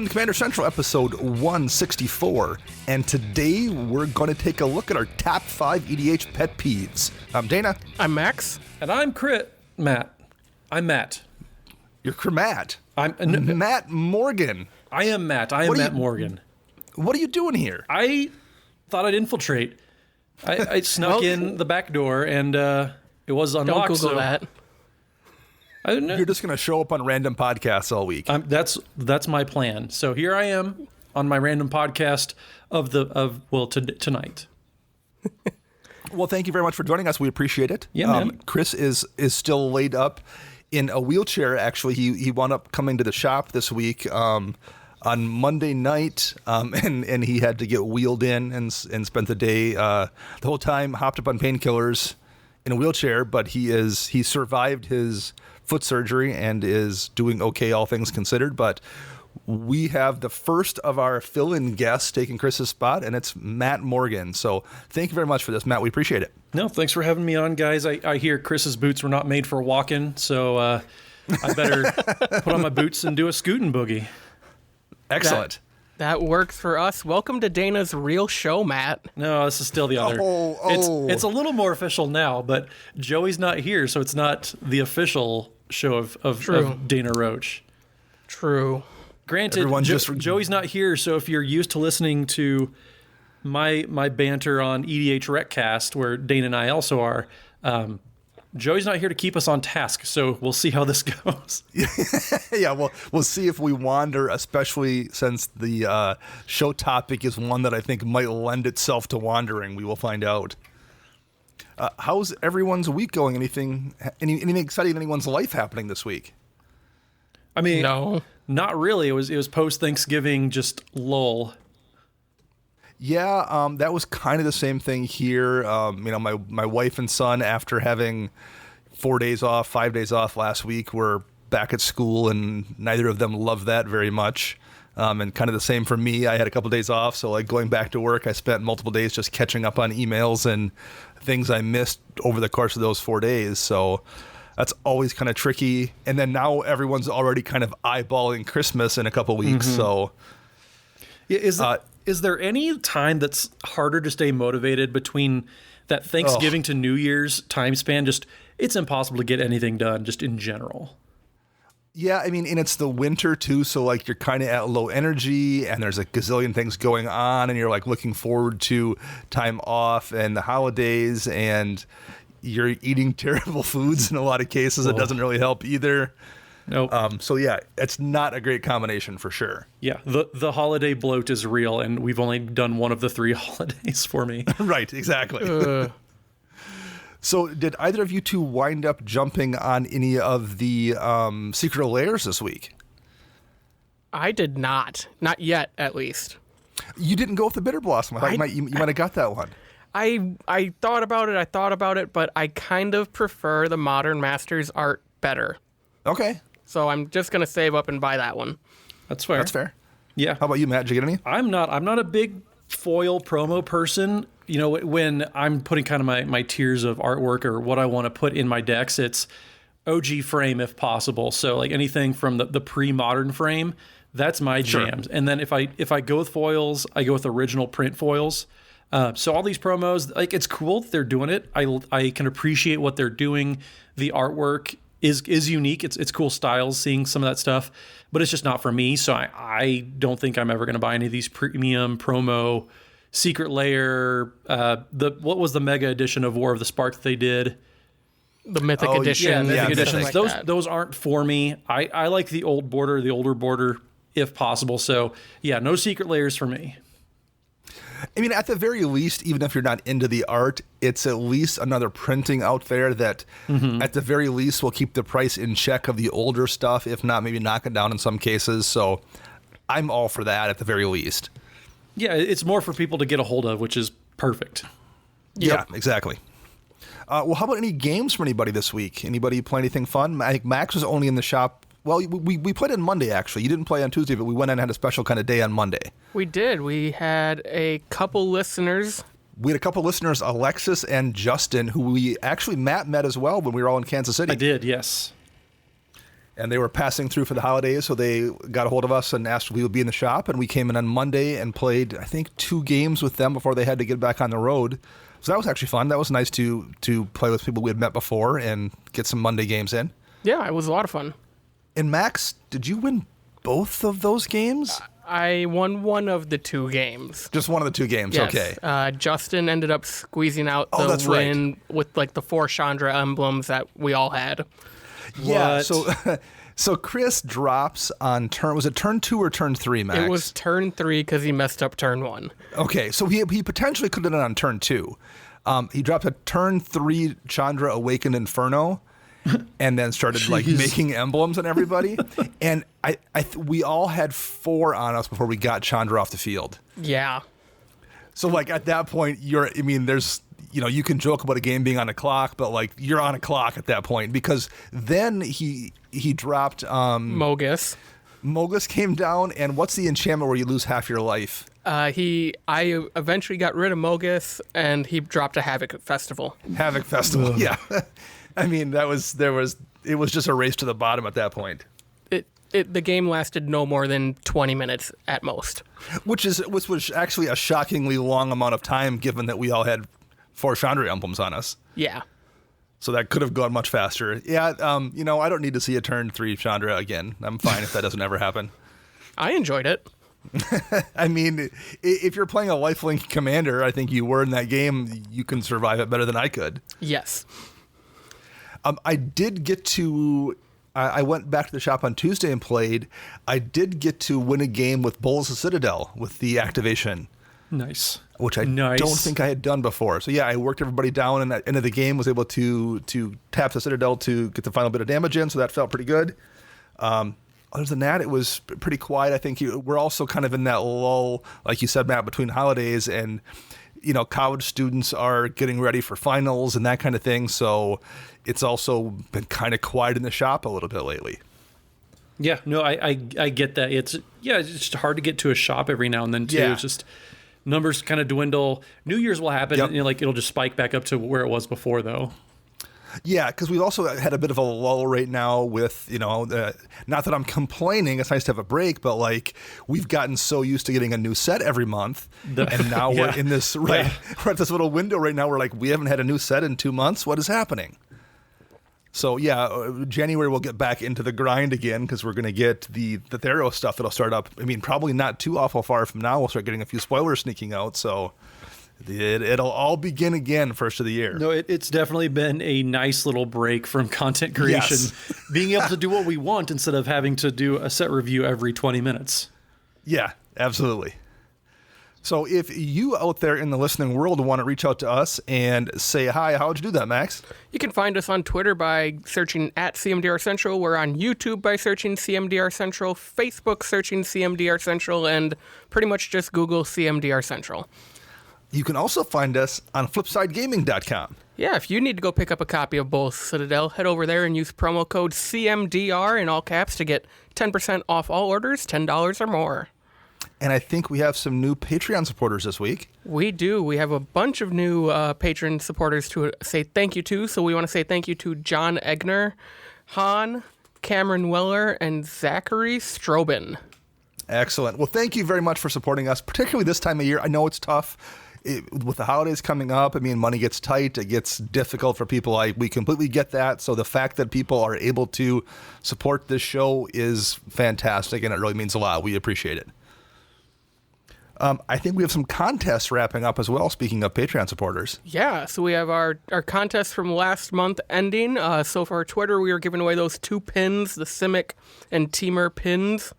Welcome to Commander Central, episode 164, and today we're going to take a look at our top 5 EDH Pet Peeves. I'm Dana. I'm Max. And I'm Matt. I'm Matt. You're Matt. I'm Matt Morgan. I am Matt. I am Matt Morgan. What are you doing here? I thought I'd infiltrate. I snuck in the back door, and it was unlocked. Don't Google that. You're just going to show up on random podcasts all week. That's my plan. So here I am on my random podcast tonight. Well, thank you very much for joining us. We appreciate it. Yeah, man. Chris is still laid up in a wheelchair. Actually, he wound up coming to the shop this week on Monday night, and he had to get wheeled in and spent the day the whole time hopped up on painkillers in a wheelchair. But he survived his foot surgery and is doing okay, all things considered. But we have the first of our fill-in guests taking Chris's spot, and it's Matt Morgan. So thank you very much for this, Matt. We appreciate it. No, thanks for having me on, guys. I hear Chris's boots were not made for walking, so I better put on my boots and do a scootin' boogie. Excellent. That works for us. Welcome to Dana's real show, Matt. No, this is still the other. It's a little more official now, but Joey's not here, so it's not the official show of Dana Roach. True. Granted, Joey's not here, so if you're used to listening to my banter on EDHRec cast, where Dana and I also are, Joey's not here to keep us on task, so we'll see how this goes. Yeah, we'll see if we wander, especially since the show topic is one that I think might lend itself to wandering. We will find out. How's everyone's week going? Anything exciting in anyone's life happening this week? I mean, no, not really. It was post Thanksgiving, just lull. Yeah, that was kind of the same thing here. My wife and son, after having 5 days off last week, were back at school, and neither of them loved that very much. And kind of the same for me. I had a couple of days off, so like going back to work, I spent multiple days just catching up on emails and things I missed over the course of those 4 days. So that's always kind of tricky. And then now everyone's already kind of eyeballing Christmas in a couple weeks. Mm-hmm. So Is there any time that's harder to stay motivated between that Thanksgiving to New Year's time span? Just, it's impossible to get anything done, just in general. Yeah, I mean, and it's the winter too, so like you're kind of at low energy, and there's a gazillion things going on, and you're like looking forward to time off and the holidays, and you're eating terrible foods in a lot of cases. It doesn't really help either. Nope. So yeah, it's not a great combination for sure. Yeah, the holiday bloat is real, and we've only done one of the 3 holidays for me. Right, exactly. So did either of you two wind up jumping on any of the secret lairs this week? I did not. Not yet, at least. You didn't go with the Bitter Blossom. I thought you might have got that one. I thought about it, but I kind of prefer the Modern Masters art better. Okay. So I'm just going to save up and buy that one. That's fair. That's fair. Yeah. How about you, Matt? Did you get any? I'm not a big foil promo person. You know, when I'm putting kind of my tiers of artwork or what I want to put in my decks, it's OG frame if possible. So like anything from the pre-modern frame, that's my jams. And then if I go with foils, I go with original print foils. So all these promos, like, it's cool that they're doing it. I can appreciate what they're doing. The artwork is unique. It's cool styles, seeing some of that stuff, but it's just not for me. So I don't think I'm ever going to buy any of these premium promo secret layer. What was the mega edition of War of the Spark that they did? The Mythic edition. Yeah, Mythic editions. Like those aren't for me. I like the older border if possible. So yeah, no secret layers for me. I mean, at the very least, even if you're not into the art, it's at least another printing out there that, at the very least, will keep the price in check of the older stuff, if not maybe knock it down in some cases. So I'm all for that at the very least. Yeah, it's more for people to get a hold of, which is perfect. Yep. Yeah, exactly. Well, how about any games from anybody this week? Anybody play anything fun? I think Max was only in the shop. Well, we played on Monday, actually. You didn't play on Tuesday, but we went in and had a special kind of day on Monday. We did. We had a couple listeners. Alexis and Justin, who Matt met as well when we were all in Kansas City. I did, yes. and they were passing through for the holidays, so they got a hold of us and asked if we would be in the shop, and we came in on Monday and played, I think, 2 games with them before they had to get back on the road. So that was actually fun. That was nice to play with people we had met before and get some Monday games in. Yeah, it was a lot of fun. And Max, did you win both of those games? I won one of the 2 games. Just one of the 2 games, Yes. okay. Justin ended up squeezing out the that's win with like the 4 Chandra emblems that we all had. Yeah, so Chris drops on was it turn 2 or turn 3, Max? It was turn 3 because he messed up turn 1. Okay, so he potentially could have done it on turn 2. He dropped a turn 3 Chandra Awakened Inferno, and then started like making emblems on everybody. And we all had 4 on us before we got Chandra off the field. Yeah. So like at that point, there's, you can joke about a game being on a clock, but like you're on a clock at that point, because then he dropped Mogus. Mogus came down, and what's the enchantment where you lose half your life? I eventually got rid of Mogus, and he dropped a Havoc Festival. Havoc Festival, yeah. I mean, it was just a race to the bottom at that point. The game lasted no more than 20 minutes at most. Which was actually a shockingly long amount of time, given that we all had 4 Chandra emblems on us. Yeah. So that could have gone much faster. Yeah, I don't need to see a turn 3 Chandra again. I'm fine if that doesn't ever happen. I enjoyed it. I mean, if you're playing a lifelink commander, I think you were in that game, you can survive it better than I could. Yes. I did get to... I went back to the shop on Tuesday and played. I did get to win a game with Bulls of Citadel with the activation. Nice. Which I don't think I had done before. So yeah, I worked everybody down, and at the end of the game was able to tap the Citadel to get the final bit of damage in, so that felt pretty good. Other than that, it was pretty quiet. I think we're also kind of in that lull, like you said, Matt, between holidays, and college students are getting ready for finals and that kind of thing. So it's also been kind of quiet in the shop a little bit lately. Yeah, no, I get that. It's just hard to get to a shop every now and then too. Yeah. It's just numbers kind of dwindle. New Year's will happen, and it'll just spike back up to where it was before, though. Yeah, because we've also had a bit of a lull right now with, not that I'm complaining, it's nice to have a break, but like we've gotten so used to getting a new set every month, and now we're in this, we're at this little window right now where like we haven't had a new set in 2 months. What is happening? So yeah, January we'll get back into the grind again, because we're going to get the Theros stuff that'll start up. I mean, probably not too awful far from now. We'll start getting a few spoilers sneaking out, so... It'll all begin again first of the year. No, it's definitely been a nice little break from content creation. Yes. Being able to do what we want instead of having to do a set review every 20 minutes. Yeah, absolutely. So if you out there in the listening world want to reach out to us and say hi, how would you do that, Max? You can find us on Twitter by searching @CMDR Central. We're on YouTube by searching CMDR Central, Facebook searching CMDR Central, and pretty much just Google CMDR Central. You can also find us on flipsidegaming.com. Yeah, if you need to go pick up a copy of Bulls Citadel, head over there and use promo code CMDR in all caps to get 10% off all orders, $10 or more. And I think we have some new Patreon supporters this week. We do. We have a bunch of new patron supporters to say thank you to. So we want to say thank you to John Egner, Han, Cameron Weller, and Zachary Strobin. Excellent. Well, thank you very much for supporting us, particularly this time of year. I know it's tough. With the holidays coming up, I mean, money gets tight. It gets difficult for people. We completely get that. So the fact that people are able to support this show is fantastic, and it really means a lot. We appreciate it. I think we have some contests wrapping up as well, speaking of Patreon supporters. Yeah, so we have our contest from last month ending. So for our Twitter, we were giving away those 2 pins, the Simic and Teamer pins.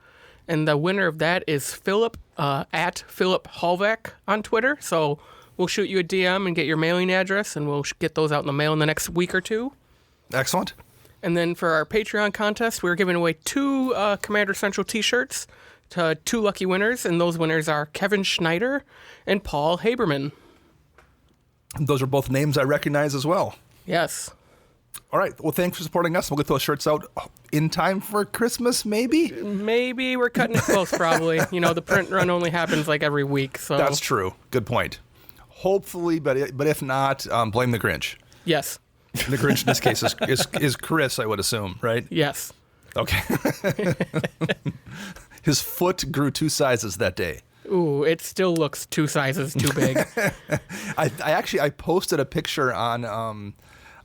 And the winner of that is Philip, at Philip Halvek on Twitter. So we'll shoot you a DM and get your mailing address, and we'll get those out in the mail in the next week or 2. Excellent. And then for our Patreon contest, we're giving away 2 Commander Central t-shirts to 2 lucky winners. And those winners are Kevin Schneider and Paul Haberman. Those are both names I recognize as well. Yes. All right. Well, thanks for supporting us. We'll get those shirts out in time for Christmas, maybe? Maybe. We're cutting it close, probably. The print run only happens like every week. So that's true. Good point. Hopefully, but if not, blame the Grinch. Yes. The Grinch in this case is Chris, I would assume, right? Yes. Okay. His foot grew 2 sizes that day. Ooh, it still looks 2 sizes too big. I posted a picture on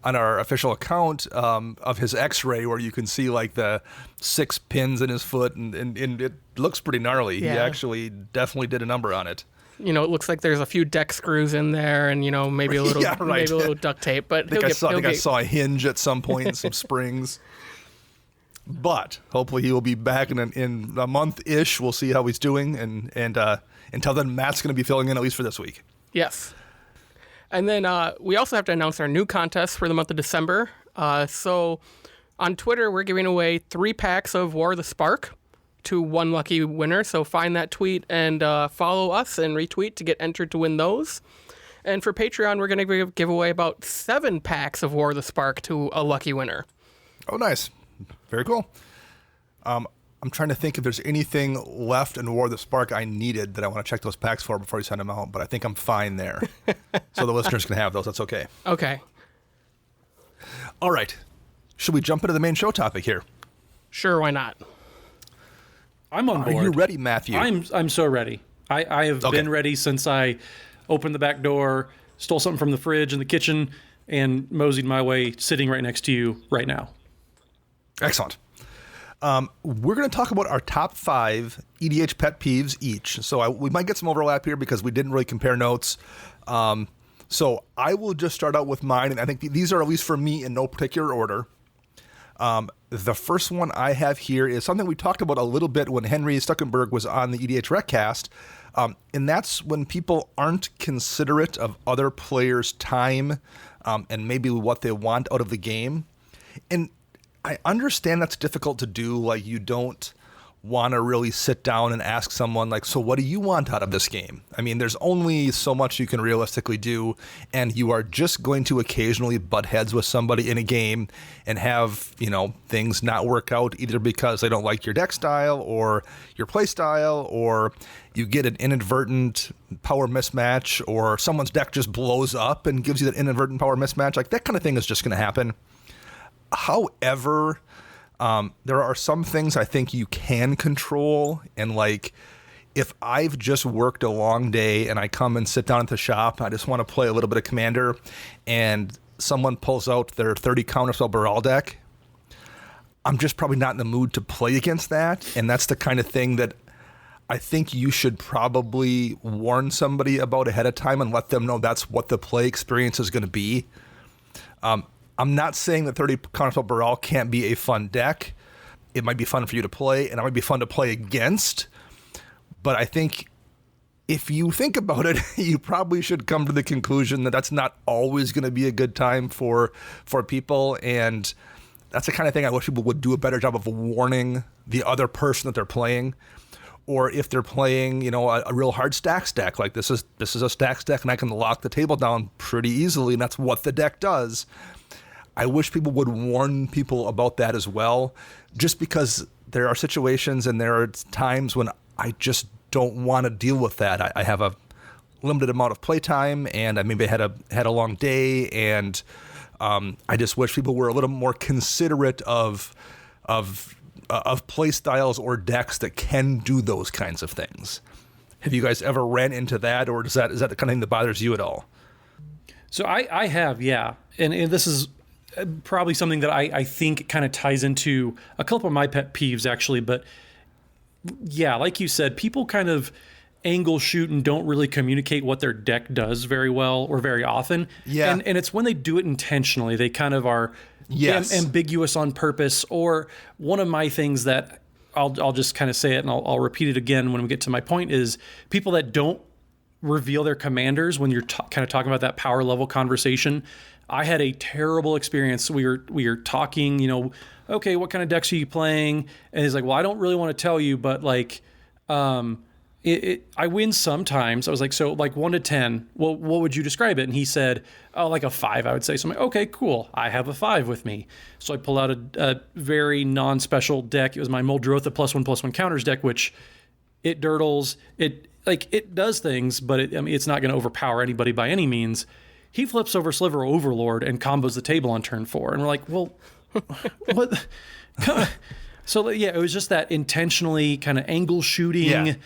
our official account of his X-ray where you can see like the 6 pins in his foot, and it looks pretty gnarly. Yeah. He actually definitely did a number on it. It looks like there's a few deck screws in there, and maybe a little maybe a little duct tape. But I think I saw a hinge at some point and some springs. But hopefully he will be back in a month-ish. We'll see how he's doing, and until then, Matt's going to be filling in at least for this week. Yes. And then we also have to announce our new contest for the month of December. So on Twitter, we're giving away 3 packs of War of the Spark to one lucky winner. So find that tweet and follow us and retweet to get entered to win those. And for Patreon, we're going to give away about 7 packs of War of the Spark to a lucky winner. Oh, nice. Very cool. I'm trying to think if there's anything left in War of the Spark I needed that I want to check those packs for before you send them out, but I think I'm fine there. So the listeners can have those. That's okay. Okay. All right. Should we jump into the main show topic here? Sure, why not? I'm on board. Are you ready, Matthew? I'm so ready. I have been ready since I opened the back door, stole something from the fridge in the kitchen, and moseyed my way sitting right next to you right now. Excellent. We're going to talk about our top 5 EDH pet peeves each. So we might get some overlap here because we didn't really compare notes. So I will just start out with mine, and I think these are, at least for me, in no particular order. The first one I have here is something we talked about a little bit when Henry Stuckenberg was on the EDHRec cast, and that's when people aren't considerate of other players' time and maybe what they want out of the game. And I understand that's difficult to do. Like, you don't want to really sit down and ask someone, like, so what do you want out of this game? I mean, there's only so much you can realistically do, and you are just going to occasionally butt heads with somebody in a game and have, things not work out either because they don't like your deck style or your play style, or you get an inadvertent power mismatch, or someone's deck just blows up and gives you that inadvertent power mismatch. Like, that kind of thing is just going to happen. However, there are some things I think you can control, and like, if I've just worked a long day and I come and sit down at the shop, I just want to play a little bit of Commander, and someone pulls out their 30 counterspell Baral deck, I'm just probably not in the mood to play against that, and that's the kind of thing that I think you should probably warn somebody about ahead of time and let them know that's what the play experience is going to be. I'm not saying that 30 counterspell Baral can't be a fun deck. It might be fun for you to play, and it might be fun to play against. But I think if you think about it, you probably should come to the conclusion that that's not always going to be a good time for people. And that's the kind of thing I wish people would do a better job of warning the other person that they're playing. Or if they're playing, a real hard stacks deck, like this is a stacks deck, and I can lock the table down pretty easily, and that's what the deck does. I wish people would warn people about that as well, just because there are situations and there are times when I just don't want to deal with that. I have a limited amount of playtime, and I maybe had a long day, and I just wish people were a little more considerate of play styles or decks that can do those kinds of things. Have you guys ever ran into that, or is that the kind of thing that bothers you at all? So I have, yeah, and this is probably something that I think kind of ties into a couple of my pet peeves, actually. But yeah, like you said, people kind of angle shoot and don't really communicate what their deck does very well or very often. Yeah. And it's when they do it intentionally, they kind of are ambiguous on purpose. Or one of my things that I'll just kind of say it, and I'll repeat it again when we get to my point, is people that don't reveal their commanders when you're kind of talking about that power level conversation. I had a terrible experience. We were talking, okay, what kind of decks are you playing? And he's like, well, I don't really want to tell you, but like, I win sometimes. I was like, so like 1 to 10, well, what would you describe it? And he said, oh, like a 5, I would say. So I'm like, okay, cool. I have a 5 with me. So I pull out a very non-special deck. It was my Muldrotha +1/+1 counters deck, which it durdles. It does things, but it's not going to overpower anybody by any means. He flips over Sliver Overlord and combos the table on turn 4. And we're like, well, what? So yeah, it was just that intentionally kind of angle shooting,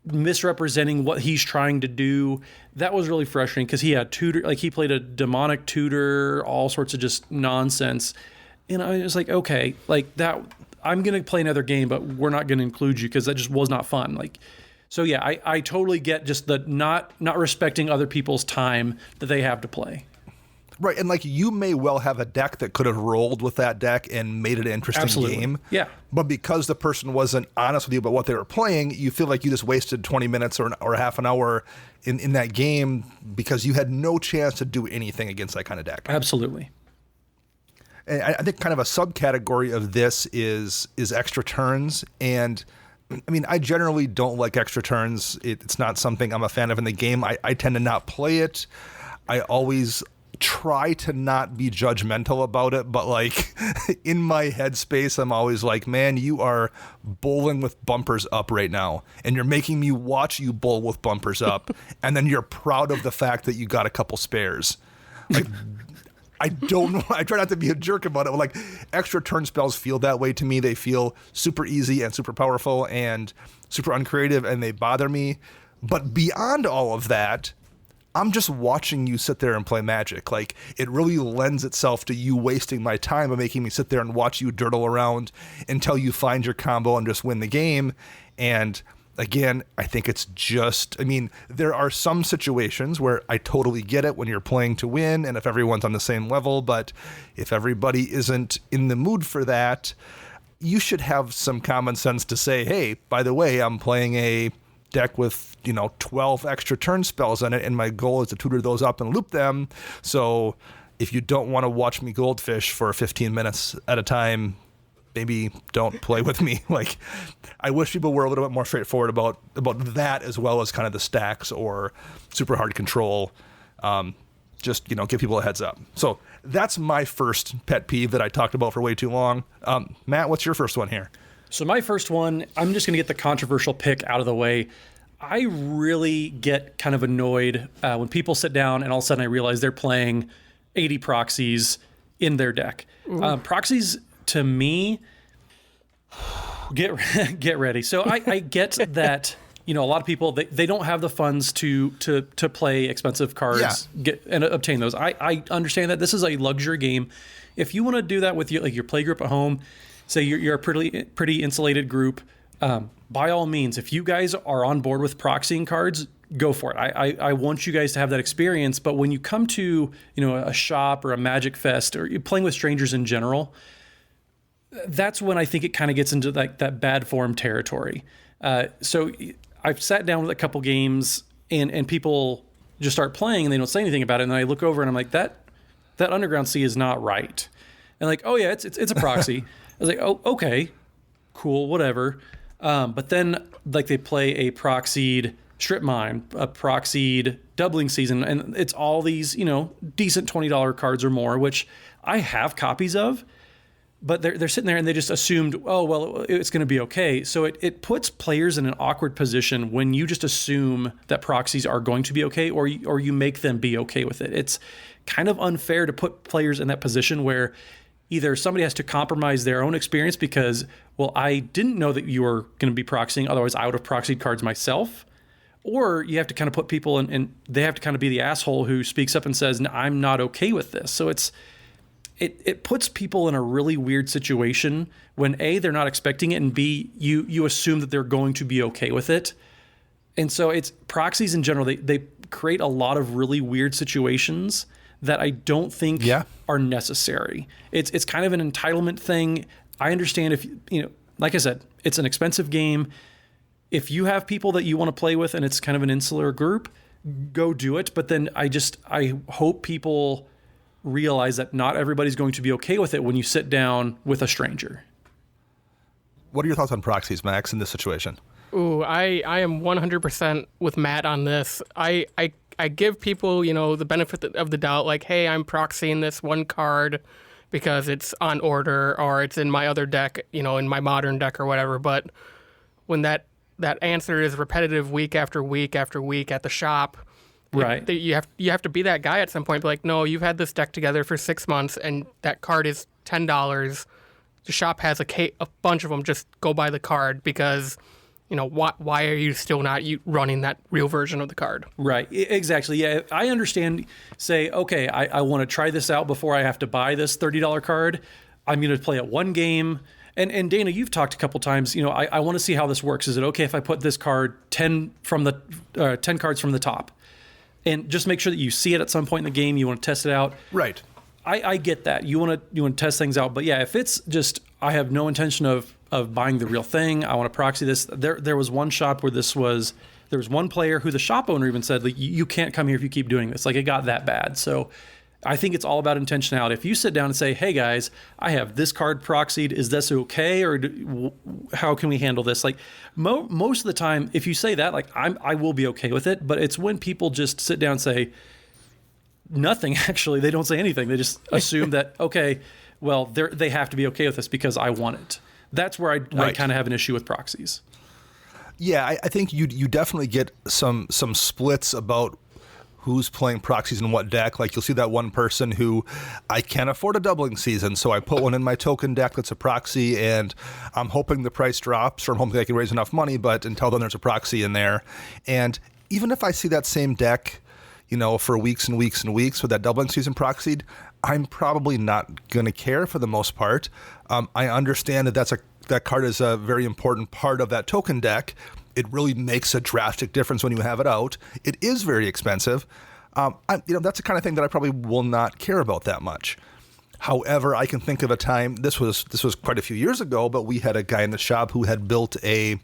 misrepresenting what he's trying to do. That was really frustrating because he had tutor, like he played a demonic tutor, all sorts of just nonsense. And I was like, okay, like that, I'm going to play another game, but we're not going to include you because that just was not fun. Like, so yeah, I totally get just the not respecting other people's time that they have to play. Right, and like you may well have a deck that could have rolled with that deck and made it an interesting game. Yeah. But because the person wasn't honest with you about what they were playing, you feel like you just wasted 20 minutes or half an hour in that game because you had no chance to do anything against that kind of deck. Absolutely. And I think kind of a subcategory of this is extra turns. And I mean, I generally don't like extra turns. It's not something I'm a fan of in the game. I tend to not play it. I always try to not be judgmental about it, but like in my headspace, I'm always like, man, you are bowling with bumpers up right now, and you're making me watch you bowl with bumpers up, and then you're proud of the fact that you got a couple spares. Like, I don't know. I try not to be a jerk about it. But like extra turn spells feel that way to me. They feel super easy and super powerful and super uncreative, and they bother me. But beyond all of that, I'm just watching you sit there and play Magic. Like, it really lends itself to you wasting my time by making me sit there and watch you durdle around until you find your combo and just win the game. And again, I think it's just, I mean, there are some situations where I totally get it when you're playing to win and if everyone's on the same level, but if everybody isn't in the mood for that, you should have some common sense to say, hey, by the way, I'm playing a deck with 12 extra turn spells in it, and my goal is to tutor those up and loop them. So if you don't want to watch me goldfish for 15 minutes at a time, maybe don't play with me. Like, I wish people were a little bit more straightforward about that, as well as kind of the stacks or super hard control. Just give people a heads up. So that's my first pet peeve that I talked about for way too long. Matt, what's your first one here? So my first one, I'm just going to get the controversial pick out of the way. I really get kind of annoyed when people sit down and all of a sudden I realize they're playing 80 proxies in their deck. Proxies, to me, get ready. So I get that, a lot of people, they don't have the funds to play expensive cards, and obtain those. I understand that this is a luxury game. If you want to do that with your play group at home, say you're a pretty insulated group, by all means, if you guys are on board with proxying cards, go for it. I want you guys to have that experience. But when you come to a shop or a Magic Fest, or you're playing with strangers in general, that's when I think it kind of gets into that bad form territory. So I've sat down with a couple games and people just start playing and they don't say anything about it. And then I look over and I'm like, that Underground Sea is not right. And like, oh yeah, it's a proxy. I was like, oh, okay, cool, whatever. But then like they play a proxied Strip Mine, a proxied Doubling Season, and it's all these, decent $20 cards or more, which I have copies of, but they're sitting there and they just assumed, oh, well, it's going to be okay. So it puts players in an awkward position when you just assume that proxies are going to be okay, or you make them be okay with it. It's kind of unfair to put players in that position where either somebody has to compromise their own experience because, well, I didn't know that you were going to be proxying, otherwise I would have proxied cards myself. Or you have to kind of put people in, and they have to kind of be the asshole who speaks up and says, I'm not okay with this. So it puts people in a really weird situation when A, they're not expecting it, and B, you assume that they're going to be okay with it. And so it's proxies in general, they create a lot of really weird situations that I don't think are necessary. It's kind of an entitlement thing. I understand if, like I said, it's an expensive game. If you have people that you want to play with and it's kind of an insular group, go do it. But then I hope people realize that not everybody's going to be okay with it when you sit down with a stranger. What are your thoughts on proxies, Max, in this situation? Ooh, I am 100% with Matt on this. I give people, the benefit of the doubt, like, hey, I'm proxying this one card because it's on order or it's in my other deck, in my modern deck or whatever. But when that answer is repetitive week after week after week at the shop, right? You have to be that guy at some point. Be like, no, you've had this deck together for 6 months and that card is $10. the shop has a bunch of them, just go buy the card because, why are you still not running that real version of the card? Right. Exactly. Yeah. I understand. Say, okay, I want to try this out before I have to buy this $30 card. I'm going to play it one game. And Dana, you've talked a couple times, I want to see how this works. Is it okay if I put this card 10 cards from the top? And just make sure that you see it at some point in the game. You want to test it out. Right. I get that. You want to test things out. But yeah, if it's just, I have no intention of buying the real thing, I want to proxy this. There was one shop where there was one player who the shop owner even said, like, you can't come here if you keep doing this. Like, it got that bad. So I think it's all about intentionality. If you sit down and say, hey guys, I have this card proxied, is this okay? Or how can we handle this? Like most of the time, if you say that, like I will be okay with it. But it's when people just sit down and say nothing, actually, they don't say anything. They just assume that, okay, well, they have to be okay with this because I want it. That's where I kind of have an issue with proxies. Yeah, I think you definitely get some splits about who's playing proxies in what deck. Like you'll see that one person who, I can't afford a doubling season, so I put one in my token deck that's a proxy, and I'm hoping the price drops, or I'm hoping I can raise enough money, but until then there's a proxy in there. And even if I see that same deck, for weeks and weeks and weeks with that doubling season proxied, I'm probably not going to care for the most part. I understand that card is a very important part of that token deck. It really makes a drastic difference when you have it out. It is very expensive. That's the kind of thing that I probably will not care about that much. However, I can think of a time, this was quite a few years ago, but we had a guy in the shop who had built a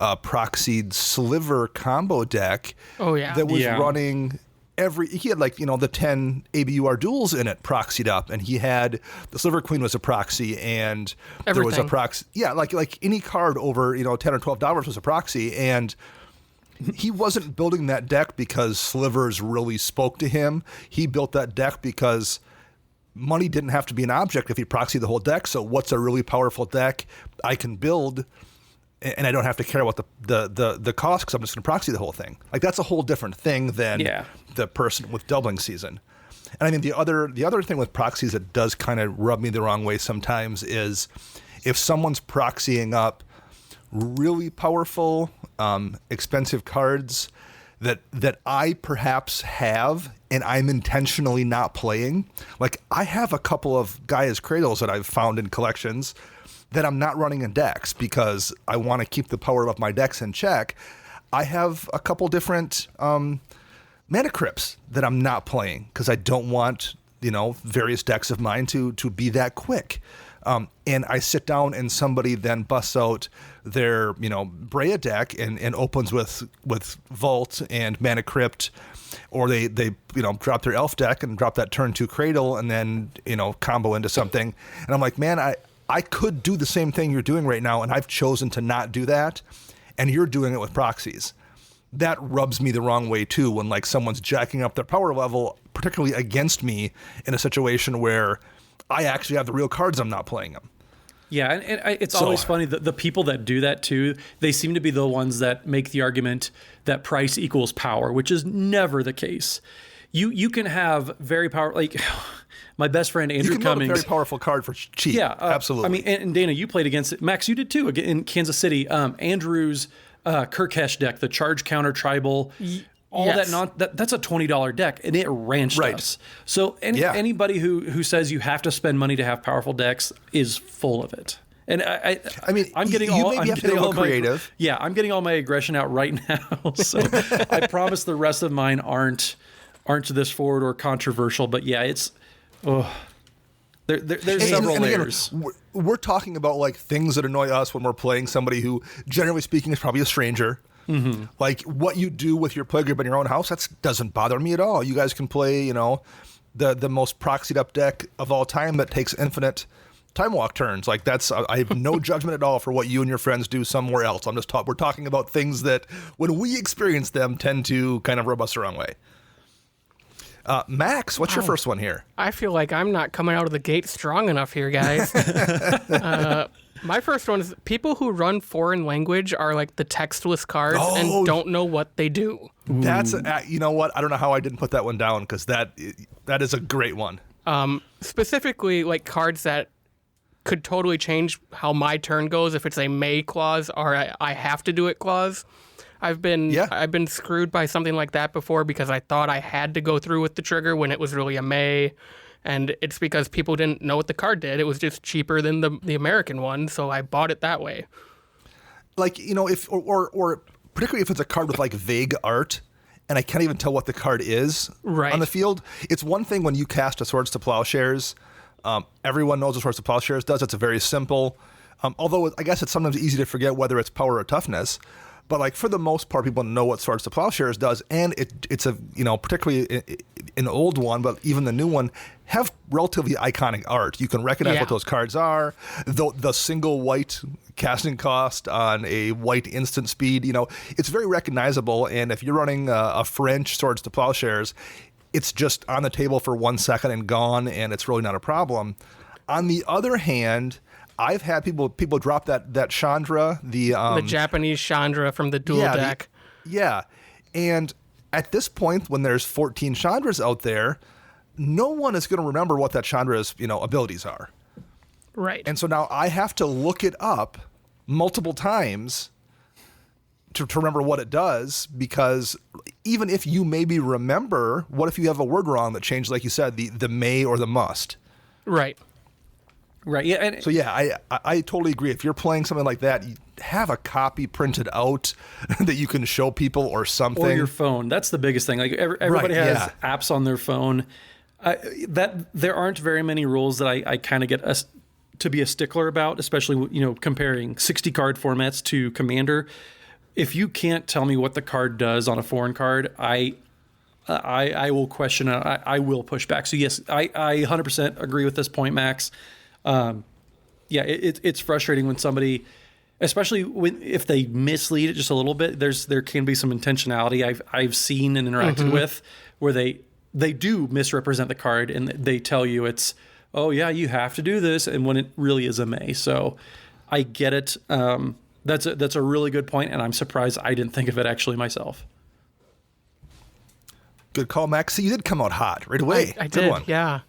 proxied sliver combo deck that was running he had the 10 ABUR duels in it proxied up, and he had the Sliver Queen was a proxy, and everything. There was a proxy. Yeah, like any card over, $10 or $12 was a proxy, and he wasn't building that deck because slivers really spoke to him. He built that deck because money didn't have to be an object if he proxied the whole deck. So what's a really powerful deck I can build, and I don't have to care about the cost because I'm just going to proxy the whole thing. Like that's a whole different thing than the person with doubling season. And I mean the other thing with proxies that does kind of rub me the wrong way sometimes is if someone's proxying up really powerful, expensive cards that I perhaps have and I'm intentionally not playing. Like I have a couple of Gaia's Cradles that I've found in collections that I'm not running in decks because I want to keep the power of my decks in check. I have a couple different Mana Crypts that I'm not playing because I don't want, various decks of mine to be that quick. And I sit down and somebody then busts out their, Brea deck and opens with Vault and Mana Crypt, or they drop their Elf deck and drop that turn 2 Cradle and then, combo into something. And I'm like, man, I could do the same thing you're doing right now, and I've chosen to not do that, and you're doing it with proxies. That rubs me the wrong way too when like someone's jacking up their power level, particularly against me in a situation where I actually have the real cards, I'm not playing them. Yeah, and it's always funny that the people that do that too, they seem to be the ones that make the argument that price equals power, which is never the case. You can have very powerful, like my best friend Andrew Cummings. A very powerful card for cheap. Yeah, absolutely. I mean, and Dana, you played against it. Max, you did too in Kansas City. Andrew's Kirkesh deck, the charge counter tribal. That's a $20 deck, and it ranched us. So anybody who says you have to spend money to have powerful decks is full of it. And I'm getting all creative. I'm getting all my aggression out right now. So I promise the rest of mine aren't this forward or controversial. But yeah, it's there's several layers. Again, we're talking about like things that annoy us when we're playing somebody who, generally speaking, is probably a stranger. Mm-hmm. Like what you do with your play group in your own house, that doesn't bother me at all. You guys can play, the most proxied up deck of all time that takes infinite time walk turns. Like I have no judgment at all for what you and your friends do somewhere else. We're talking about things that when we experience them tend to kind of rub us the wrong way. Max, what's your first one here? I feel like I'm not coming out of the gate strong enough here, guys. My first one is people who run foreign language are like the textless cards and don't know what they do. That's, you know what? I don't know how I didn't put that one down because that is a great one. Specifically like cards that could totally change how my turn goes if it's a may clause or I have to do it clause. I've been screwed by something like that before because I thought I had to go through with the trigger when it was really a may, and it's because people didn't know what the card did. It was just cheaper than the American one, so I bought it that way. Like, if or particularly if it's a card with like vague art and I can't even tell what the card is on the field. It's one thing when you cast a Swords to Plowshares. Everyone knows what Swords to Plowshares does. It's a very simple, although I guess it's sometimes easy to forget whether it's power or toughness. But like for the most part, people know what Swords to Plowshares does, and it's a particularly an old one, but even the new one have relatively iconic art. You can recognize what those cards are. The single white casting cost on a white instant speed, it's very recognizable. And if you're running a French Swords to Plowshares, it's just on the table for 1 second and gone, and it's really not a problem. On the other hand, I've had people drop that Chandra, the Japanese Chandra from the dual deck. And at this point, when there's 14 Chandras out there, no one is going to remember what that Chandra's abilities are. Right. And so now I have to look it up multiple times to remember what it does, because even if you maybe remember, what if you have a word wrong that changed, like you said, the may or the must? Right. Right. Yeah. And so I totally agree. If you're playing something like that, you have a copy printed out that you can show people or something. Or your phone. That's the biggest thing. Like everybody has apps on their phone. That there aren't very many rules that I kind of get to be a stickler about, especially comparing 60 card formats to Commander. If you can't tell me what the card does on a foreign card, I will question it. I will push back. So yes, I 100% agree with this point, Max. It's frustrating when somebody, especially if they mislead it just a little bit. There can be some intentionality I've seen and interacted with where they do misrepresent the card and they tell you it's, oh yeah, you have to do this, and when it really is a may. So I get it. That's a really good point, and I'm surprised I didn't think of it actually myself. Good call, Max. So you did come out hot right away. I Good did, one. yeah.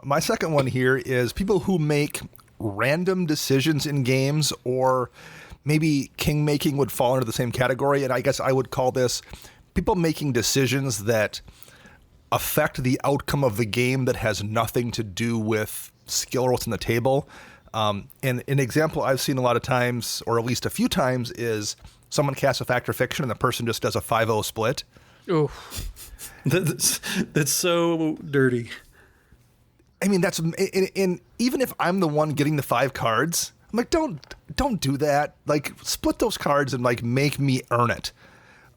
My second one here is people who make random decisions in games, or maybe king making would fall into the same category. And I guess I would call this people making decisions that affect the outcome of the game that has nothing to do with skill or what's on the table. And an example I've seen a lot of times, or at least a few times, is someone casts a Fact or Fiction and the person just does a 5-0 split. Ooh. That's so dirty. I mean, that's, and even if I'm the one getting the 5 cards, I'm like, don't do that. Like, split those cards and like make me earn it.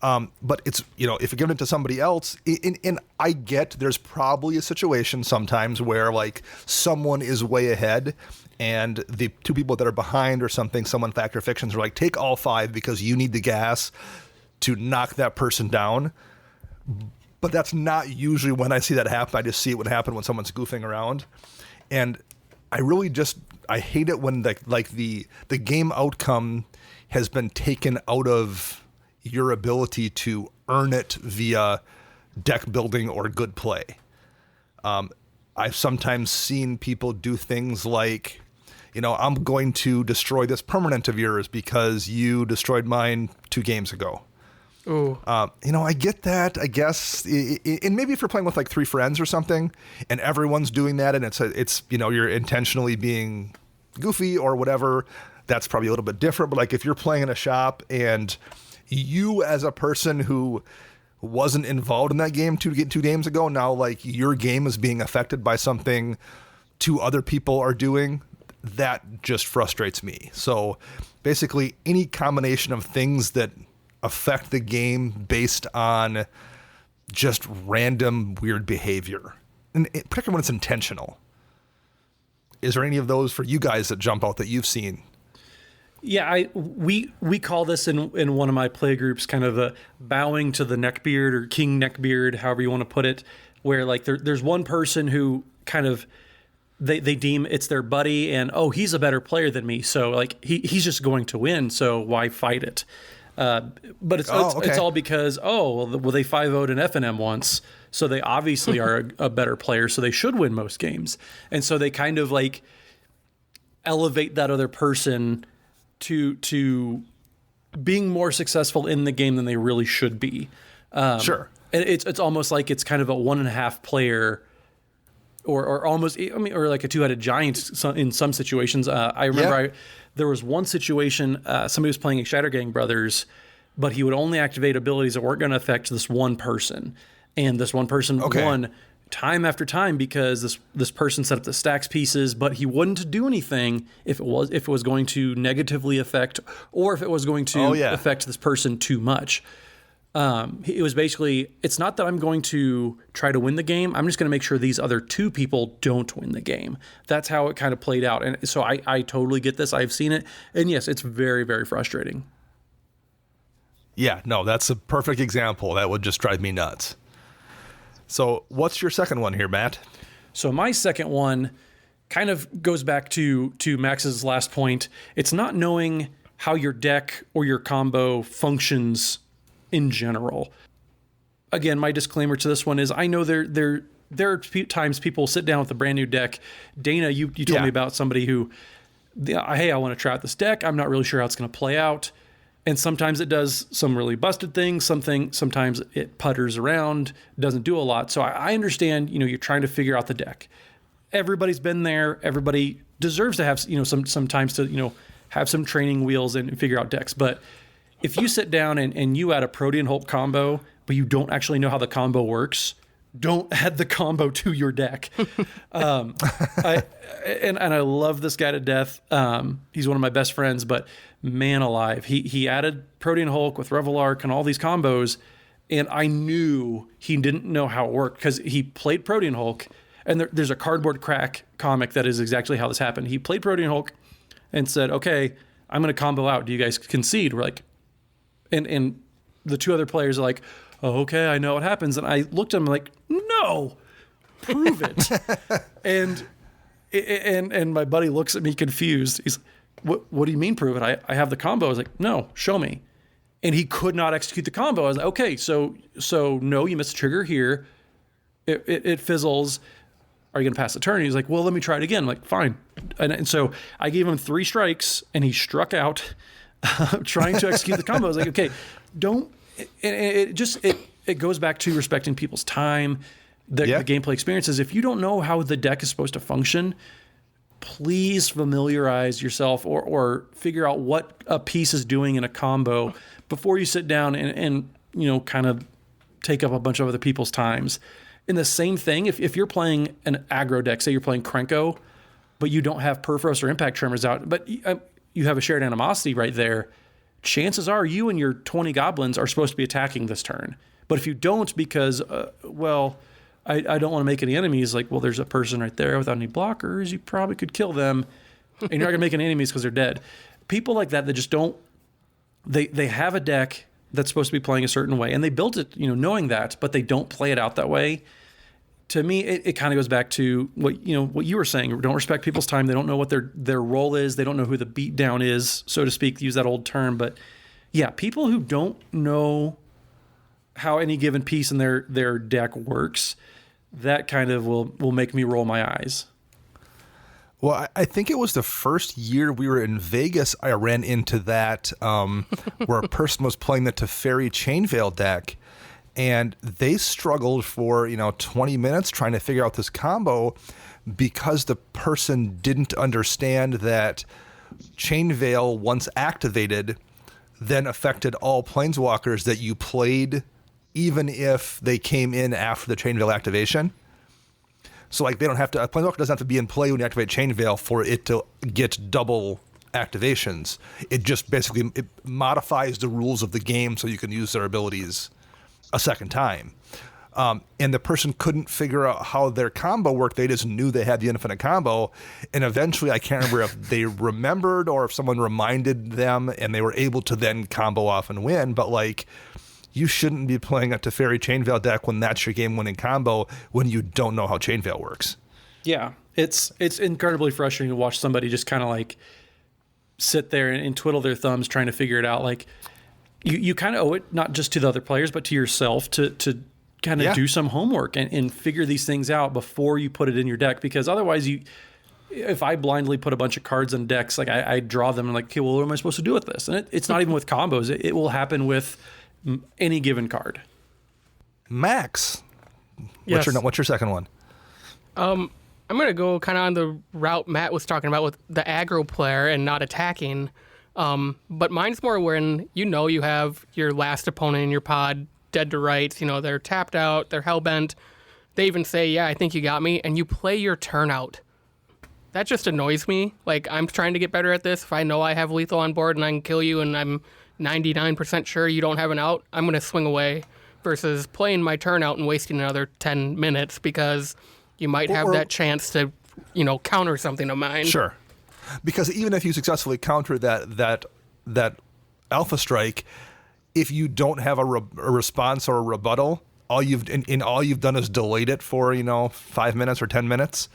But it's, if you're giving it to somebody else, and I get there's probably a situation sometimes where like someone is way ahead and the two people that are behind or something, someone Fact or Fictions are like, take all 5 because you need the gas to knock that person down. But that's not usually when I see that happen. I just see it would happen when someone's goofing around. And I really I hate it when the game outcome has been taken out of your ability to earn it via deck building or good play. I've sometimes seen people do things like, I'm going to destroy this permanent of yours because you destroyed mine 2 games ago. Ooh. I get that, I guess. And maybe if you're playing with like 3 friends or something and everyone's doing that and it's you're intentionally being goofy or whatever, that's probably a little bit different. But like if you're playing in a shop and you as a person who wasn't involved in that game 2 games ago, now like your game is being affected by something 2 other people are doing, that just frustrates me. So basically any combination of things that affect the game based on just random weird behavior, and particularly when it's intentional. Is there any of those for you guys that jump out that you've seen? Yeah, we call this in one of my play groups kind of a bowing to the neckbeard or king neckbeard, however you want to put it, where like there's one person who kind of they deem it's their buddy and he's a better player than me, so like he's just going to win, so why fight it? But it's all because they 5-0'd an F&M once, so they obviously are a better player, so they should win most games. And so they kind of like elevate that other person to being more successful in the game than they really should be. Sure. And it's almost like it's kind of a 1.5 player, or almost, I mean, or like a two-headed giant in some situations. I remember there was one situation, somebody was playing Shattergang Brothers, but he would only activate abilities that weren't going to affect this one person. And this one person won time after time because this person set up the stacks pieces, but he wouldn't do anything if it was going to negatively affect, or if it was going to affect this person too much. It was basically, it's not that I'm going to try to win the game. I'm just going to make sure these other two people don't win the game. That's how it kind of played out. And so I totally get this. I've seen it. And yes, it's very, very frustrating. Yeah, no, that's a perfect example. That would just drive me nuts. So what's your second one here, Matt? So my second one kind of goes back to Max's last point. It's not knowing how your deck or your combo functions in general. Again, my disclaimer to this one is I know there are times people sit down with a brand new deck. Dana, you told me about somebody who, hey, I want to try out this deck. I'm not really sure how it's going to play out. And sometimes it does some really busted things. Sometimes it putters around, doesn't do a lot. So I understand, you're trying to figure out the deck. Everybody's been there. Everybody deserves to have, sometimes to, have some training wheels and figure out decks. But if you sit down and you add a Protean Hulk combo, but you don't actually know how the combo works, don't add the combo to your deck. I love this guy to death. He's one of my best friends, but man alive, he added Protean Hulk with Revelark and all these combos, and I knew he didn't know how it worked because he played Protean Hulk, and there's a Cardboard Crack comic that is exactly how this happened. He played Protean Hulk and said, okay, I'm going to combo out. Do you guys concede? We're like, and the two other players are like, oh, okay, I know what happens. And I looked at him like, no, prove it. and my buddy looks at me confused. He's, what do you mean prove it? I have the combo. I was like, no, show me. And he could not execute the combo. I was like, okay, so no, you missed the trigger here. It fizzles. Are you going to pass the turn? He's like, well, let me try it again. I'm like, fine. And so I gave him 3 strikes and he struck out trying to execute the combo. I was like, okay, don't. And it goes back to respecting people's time, the gameplay experiences. If you don't know how the deck is supposed to function, please familiarize yourself or figure out what a piece is doing in a combo before you sit down and kind of take up a bunch of other people's times. And the same thing, if you're playing an aggro deck, say you're playing Krenko, but you don't have Perforos or Impact Tremors out, but you have a shared animosity right there, chances are you and your 20 goblins are supposed to be attacking this turn. But if you don't because, I don't want to make any enemies, like, well, there's a person right there without any blockers, you probably could kill them, and you're not going to make any enemies because they're dead. People like that just don't, they have a deck that's supposed to be playing a certain way, and they built it, knowing that, but they don't play it out that way. To me, it kind of goes back to what you were saying. Don't respect people's time. They don't know what their role is. They don't know who the beatdown is, so to speak, to use that old term. But yeah, people who don't know how any given piece in their deck works, that kind of will make me roll my eyes. Well, I think it was the first year we were in Vegas, I ran into that where a person was playing the Teferi Chainveil deck, and they struggled for 20 minutes trying to figure out this combo because the person didn't understand that Chainveil, once activated, then affected all planeswalkers that you played, even if they came in after the Chainveil activation. So they don't have to, a planeswalker doesn't have to be in play when you activate Chainveil for it to get double activations. It just basically modifies the rules of the game so you can use their abilities a second time. And the person couldn't figure out how their combo worked. They just knew they had the infinite combo. And eventually, I can't remember if they remembered or if someone reminded them and they were able to then combo off and win. But you shouldn't be playing a Teferi Chainveil deck when that's your game-winning combo when you don't know how Chainveil works. Yeah, it's incredibly frustrating to watch somebody just kind of sit there and twiddle their thumbs trying to figure it out. You kind of owe it not just to the other players, but to yourself to kind of do some homework and figure these things out before you put it in your deck, because otherwise if I blindly put a bunch of cards in decks, like I draw them and like, okay, well, what am I supposed to do with this? And it's not even with combos. It will happen with any given card. Max, Yes. what's your second one? I'm going to go kind of on the route Matt was talking about with the aggro player and not attacking. But mine's more when you have your last opponent in your pod dead to rights. They're tapped out, they're hellbent. They even say, yeah, I think you got me. And you play your turn out. That just annoys me. Like, I'm trying to get better at this. If I know I have lethal on board and I can kill you and I'm 99% sure you don't have an out, I'm going to swing away versus playing my turn out and wasting another 10 minutes because you might have that chance to, counter something of mine. Sure. Because even if you successfully counter that Alpha Strike, if you don't have a response or a rebuttal, all you've done is delayed it for 5 minutes or 10 minutes.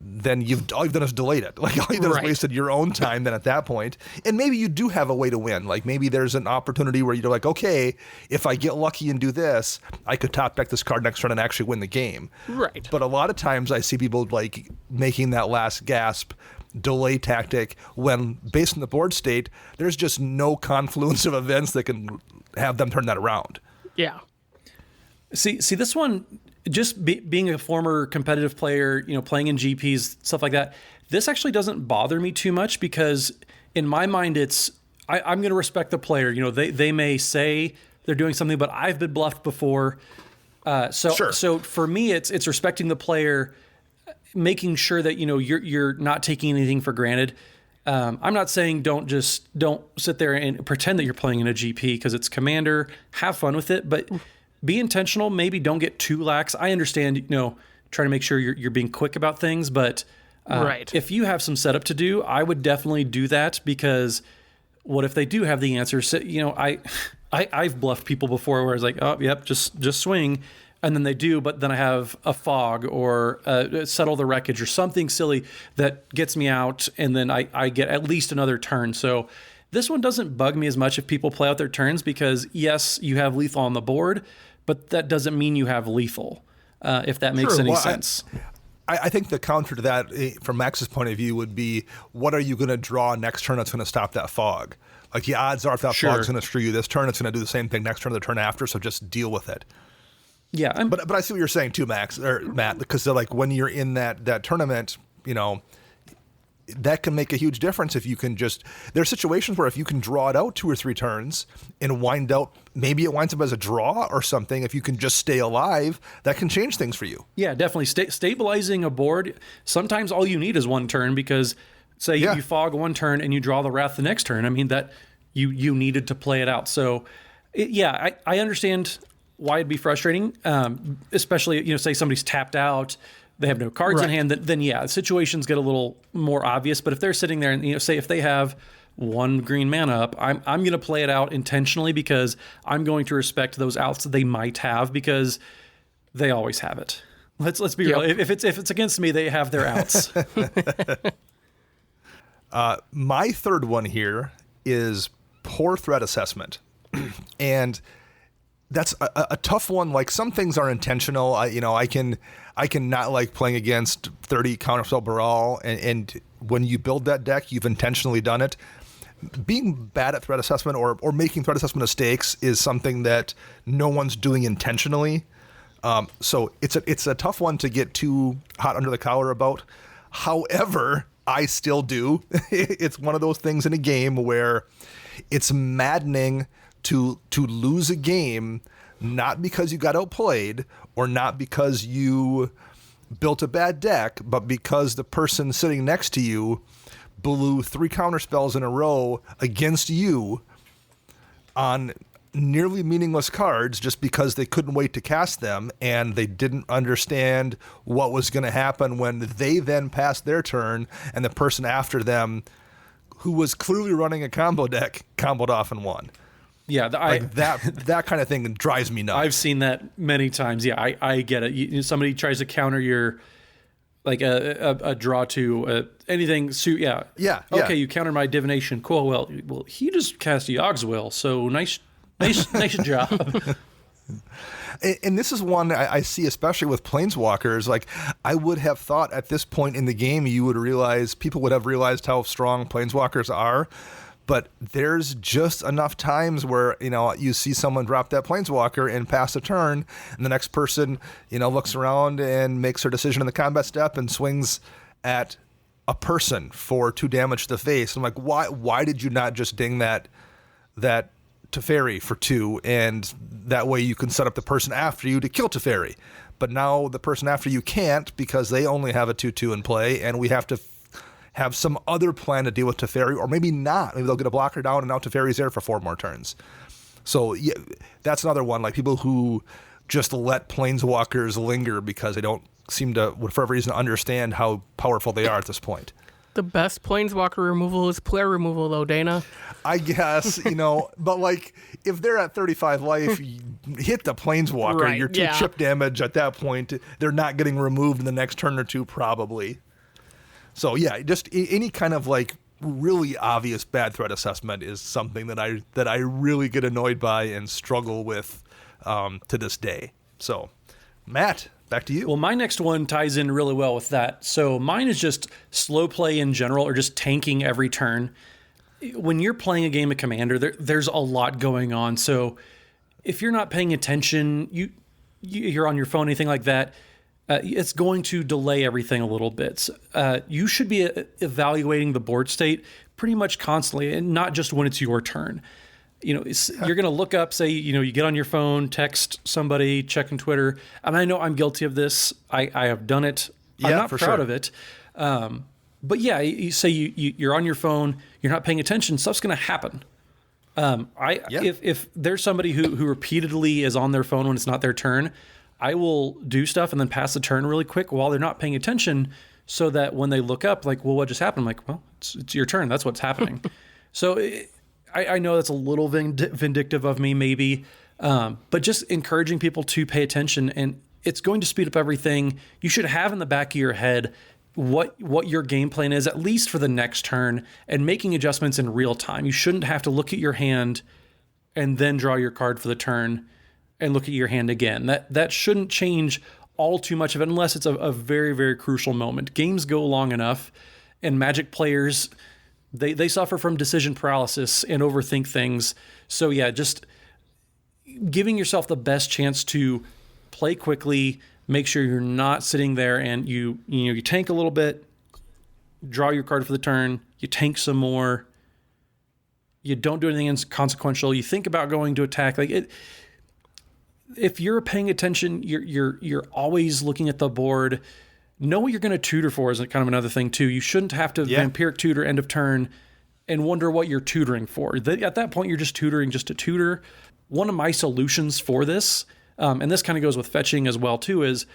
Then all you've done is delayed it. Like all you've done is wasted your own time. Then at that point, and maybe you do have a way to win. Like maybe there's an opportunity where you're like, okay, if I get lucky and do this, I could top deck this card next turn and actually win the game. Right. But a lot of times I see people like making that last gasp delay tactic when, based on the board state, there's just no confluence of events that can have them turn that around. Yeah. See this one. Just being a former competitive player, playing in GPs, stuff like that, this actually doesn't bother me too much because in my mind, I'm going to respect the player. They may say they're doing something, but I've been bluffed before. So for me, it's respecting the player, making sure that, you're not taking anything for granted. I'm not saying don't sit there and pretend that you're playing in a GP because it's Commander, have fun with it, but be intentional. Maybe don't get too lax. I understand, trying to make sure you're being quick about things, but if you have some setup to do, I would definitely do that because what if they do have the answer? So, I've bluffed people before where I was like, oh, yep, just swing. And then they do, but then I have a fog or settle the wreckage or something silly that gets me out. And then I get at least another turn. So this one doesn't bug me as much if people play out their turns because yes, you have lethal on the board, but that doesn't mean you have lethal, if that makes any sense. I think the counter to that, from Max's point of view, would be what are you going to draw next turn that's going to stop that fog? Like the odds are if that fog's going to screw you this turn, it's going to do the same thing next turn or the turn after, so just deal with it. Yeah. But I see what you're saying too, Matt, because like when you're in that tournament, that can make a huge difference if you can there are situations where if you can draw it out 2 or 3 turns and maybe it winds up as a draw or something. If you can just stay alive, that can change things for you. Yeah, definitely. Stabilizing a board, sometimes all you need is 1 turn because say you fog 1 turn and you draw the Wrath the next turn. I mean, that you needed to play it out. So I understand why it'd be frustrating, especially, say somebody's tapped out, they have no cards in hand, then situations get a little more obvious. But if they're sitting there and, say if they have 1 green mana up, I'm going to play it out intentionally because I'm going to respect those outs that they might have because they always have it. Let's be real. If it's against me, they have their outs. My third one here is poor threat assessment. And that's a tough one. Like some things are intentional. I can not like playing against 30 counterspell Baral, and when you build that deck, you've intentionally done it. Being bad at threat assessment or making threat assessment mistakes is something that no one's doing intentionally. So it's a tough one to get too hot under the collar about. However, I still do. It's one of those things in a game where it's maddening to lose a game, not because you got outplayed or not because you built a bad deck, but because the person sitting next to you blew 3 counterspells in a row against you on nearly meaningless cards just because they couldn't wait to cast them, and they didn't understand what was going to happen when they then passed their turn and the person after them, who was clearly running a combo deck, comboed off and won. Yeah, that kind of thing drives me nuts. I've seen that many times. Yeah, I get it. Somebody tries to counter your, like a draw to anything. Yeah. Okay, you counter my divination. Cool. Well, he just cast Yog's Will, so nice job. And this is one I see, especially with Planeswalkers. Like, I would have thought at this point in the game, people would have realized how strong Planeswalkers are. But there's just enough times where, you see someone drop that Planeswalker and pass a turn, and the next person, looks around and makes their decision in the combat step and swings at a person for 2 damage to the face. I'm like, why did you not just ding that Teferi for 2, and that way you can set up the person after you to kill Teferi? But now the person after you can't, because they only have a 2/2 in play, and we have to have some other plan to deal with Teferi, or maybe not. Maybe they'll get a blocker down, and now Teferi's there for 4 more turns. So yeah, that's another one. Like, people who just let Planeswalkers linger because they don't seem to, for whatever reason, understand how powerful they are at this point. The best Planeswalker removal is player removal, though, Dana. I guess, but like, if they're at 35 life, you hit the Planeswalker, Right, you're 2 chip damage at that point. They're not getting removed in the next turn or 2, probably. So yeah, just any kind of like really obvious bad threat assessment is something that I really get annoyed by and struggle with to this day. So, Matt, back to you. Well, my next one ties in really well with that. So mine is just slow play in general, or just tanking every turn. When you're playing a game of Commander, there's a lot going on. So if you're not paying attention, you're on your phone, anything like that, it's going to delay everything a little bit. You should be evaluating the board state pretty much constantly, and not just when it's your turn. You're going to look up, say, you get on your phone, text somebody, checking Twitter. And I know I'm guilty of this. I have done it. I'm not proud of it. But yeah, you say you're on your phone, you're not paying attention, stuff's going to happen. If there's somebody who repeatedly is on their phone when it's not their turn, I will do stuff and then pass the turn really quick while they're not paying attention, so that when they look up, like, well, what just happened? I'm like, well, it's your turn. That's what's happening. So I know that's a little vindictive of me, maybe, but just encouraging people to pay attention, and it's going to speed up everything. You should have in the back of your head what your game plan is, at least for the next turn, and making adjustments in real time. You shouldn't have to look at your hand and then draw your card for the turn and look at your hand again. That shouldn't change all too much of it, unless it's a very, very crucial moment. Games go long enough, and Magic players, they suffer from decision paralysis and overthink things. So yeah, just giving yourself the best chance to play quickly, make sure you're not sitting there and you tank a little bit, draw your card for the turn, you tank some more, you don't do anything inconsequential, you think about going to attack. Like it, if you're paying attention, you're always looking at the board. Know what you're going to tutor for is kind of another thing too. You shouldn't have to vampiric tutor end of turn and wonder what you're tutoring for. At that point, you're just tutoring just to tutor. One of my solutions for this, and this kind of goes with fetching as well too, is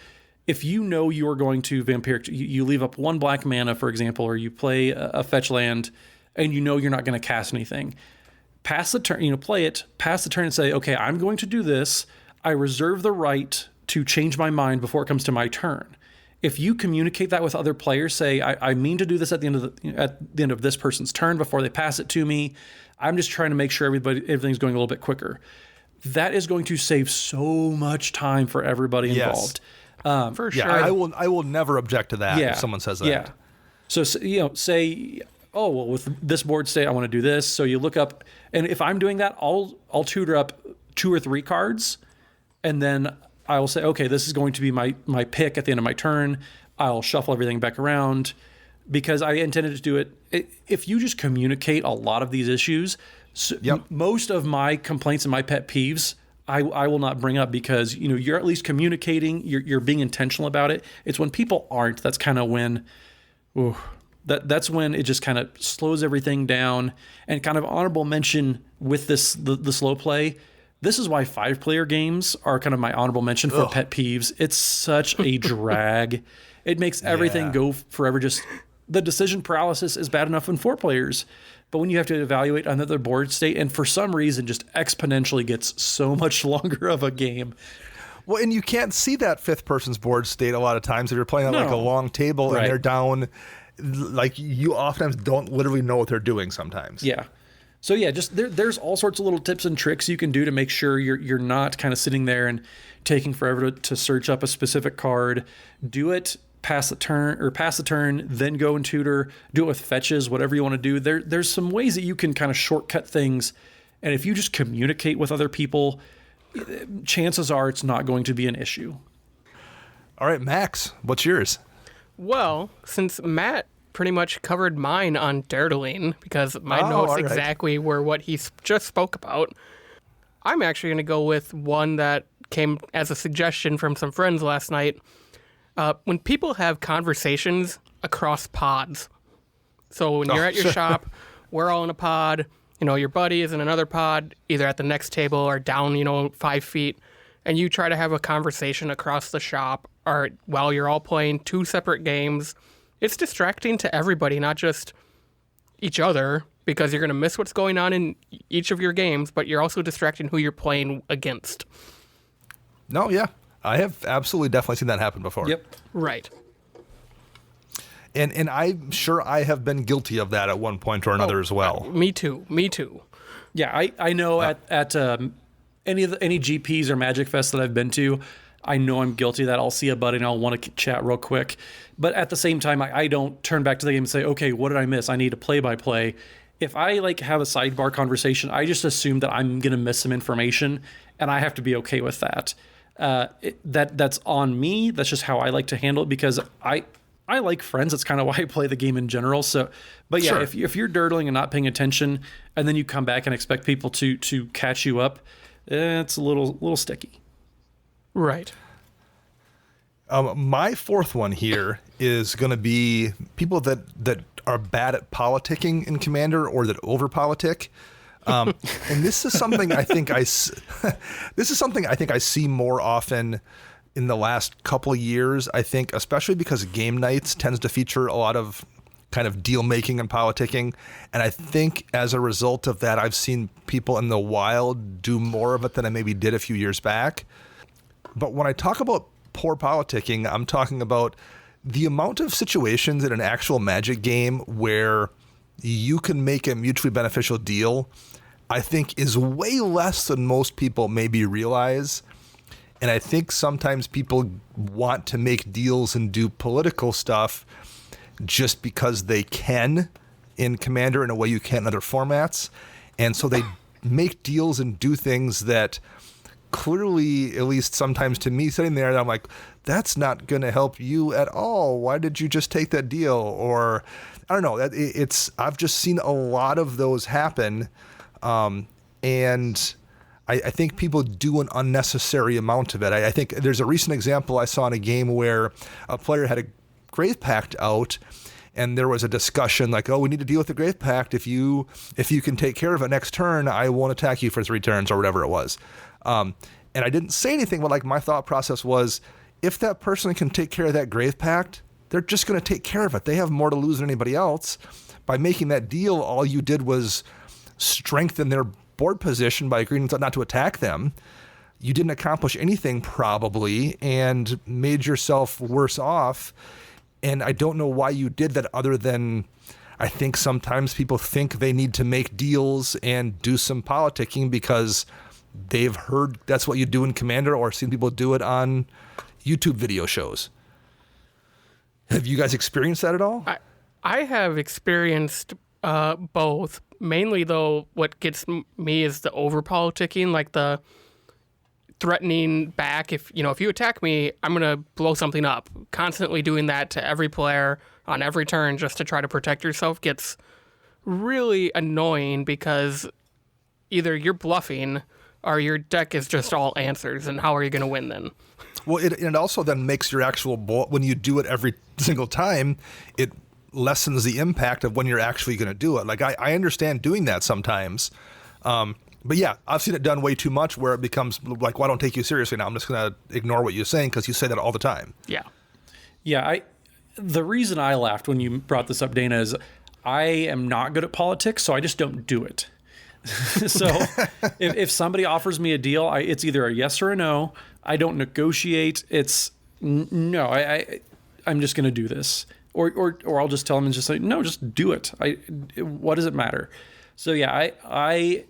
if you know you are going to vampiric, you leave up 1 black mana, for example, or you play a fetch land, and you know you're not going to cast anything. Pass the turn, play it, pass the turn and say, okay, I'm going to do this. I reserve the right to change my mind before it comes to my turn. If you communicate that with other players, say, I mean to do this at the end of this person's turn before they pass it to me. I'm just trying to make sure everything's going a little bit quicker. That is going to save so much time for everybody involved. For sure. I will never object to that if someone says that. Yeah. So say, oh, well, with this board state, I want to do this. So you look up, and if I'm doing that, I'll tutor up 2 or 3 cards, and then I will say, okay, this is going to be my pick at the end of my turn. I'll shuffle everything back around because I intended to do it. If you just communicate a lot of these issues, most of my complaints and my pet peeves, I will not bring up, because you're at least communicating. You're being intentional about it. It's when people aren't. That's kind of when, that's when it just kind of slows everything down. And kind of honorable mention with the slow play. This is why 5-player games are kind of my honorable mention for pet peeves. It's such a drag. It makes everything go forever. Just the decision paralysis is bad enough in 4 players, but when you have to evaluate another board state, and for some reason just exponentially gets so much longer of a game. Well, and you can't see that 5th person's board state a lot of times if you're playing at like a long table and they're down. Like, you oftentimes don't literally know what they're doing sometimes. Yeah. So yeah, just there's all sorts of little tips and tricks you can do to make sure you're not kind of sitting there and taking forever to search up a specific card. Do it, pass the turn, then go and tutor. Do it with fetches, whatever you want to do. There's some ways that you can kind of shortcut things, and if you just communicate with other people, chances are it's not going to be an issue. All right, Max, what's yours? Well, since Matt pretty much covered mine on durdling, because my notes exactly were what he just spoke about, I'm actually going to go with one that came as a suggestion from some friends last night. When people have conversations across pods. So when you're at your shop, we're all in a pod, your buddy is in another pod, either at the next table or down, 5 feet, and you try to have a conversation across the shop or while you're all playing 2 separate games. It's distracting to everybody, not just each other, because you're going to miss what's going on in each of your games, but you're also distracting who you're playing against. No, yeah. I have absolutely definitely seen that happen before. Yep. Right. And I'm sure I have been guilty of that at one point or another as well. Me too. Yeah, I know at any GPs or Magic Fest that I've been to, I know I'm guilty of that. I'll see a buddy and I'll want to chat real quick. But at the same time, I don't turn back to the game and say, okay, what did I miss? I need a play-by-play. If I have a sidebar conversation, I just assume that I'm going to miss some information, and I have to be okay with that. That's on me. That's just how I like to handle it, because I like friends. That's kind of why I play the game in general. So, but yeah, sure. if you're durdling and not paying attention, and then you come back and expect people to catch you up, it's a little sticky. Right. My fourth one here is going to be people that are bad at politicking in Commander or that over-politic. And this is something I think I see more often in the last couple of years. I think, especially because game nights tends to feature a lot of kind of deal making and politicking. And I think as a result of that, I've seen people in the wild do more of it than I maybe did a few years back. But when I talk about poor politicking, I'm talking about the amount of situations in an actual Magic game where you can make a mutually beneficial deal, I think is way less than most people maybe realize. And I think sometimes people want to make deals and do political stuff just because they can in Commander in a way you can't in other formats. And so they make deals and do things that clearly, at least sometimes to me sitting there, I'm like, that's not going to help you at all. Why did you just take that deal? Or I don't know. I've just seen a lot of those happen. And I think people do an unnecessary amount of it. I think there's a recent example I saw in a game where a player had a Grave Pact out, and there was a discussion like, oh, we need to deal with the Grave Pact. If you can take care of it next turn, I won't attack you for 3 turns or whatever it was. And I didn't say anything, but my thought process was, if that person can take care of that Grave Pact, they're just going to take care of it. They have more to lose than anybody else. By making that deal, all you did was strengthen their board position by agreeing not to attack them. You didn't accomplish anything probably and made yourself worse off. And I don't know why you did that, other than I think sometimes people think they need to make deals and do some politicking because they've heard that's what you do in Commander or seen people do it on YouTube video shows. Have you guys experienced that at all? I have experienced both. Mainly, though, what gets me is the over-politicking, like the threatening back. If you attack me, I'm going to blow something up. Constantly doing that to every player on every turn just to try to protect yourself gets really annoying, because either you're bluffing or your deck is just all answers, and how are you going to win then? Well, it also then makes your actual when you do it every single time, it lessens the impact of when you're actually going to do it. I understand doing that sometimes. But yeah, I've seen it done way too much where it becomes like, well, I don't take you seriously now. I'm just going to ignore what you're saying because you say that all the time. Yeah. Yeah. The reason I laughed when you brought this up, Dana, is I am not good at politics, so I just don't do it. So if somebody offers me a deal, it's either a yes or a no. I don't negotiate. It's no, I'm just going to do this. Or I'll just tell them and just say, no, just do it. What does it matter? So yeah, I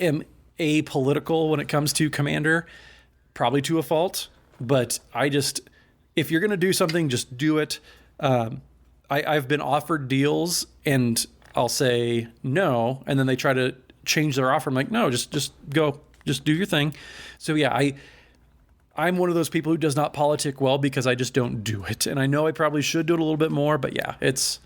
am apolitical when it comes to Commander, probably to a fault, but if you're going to do something, just do it. I've been offered deals and I'll say no, and then they try to change their offer. I'm like, no, just go, just do your thing. So yeah, I'm one of those people who does not politic well because I just don't do it. And I know I probably should do it a little bit more, but yeah, it's...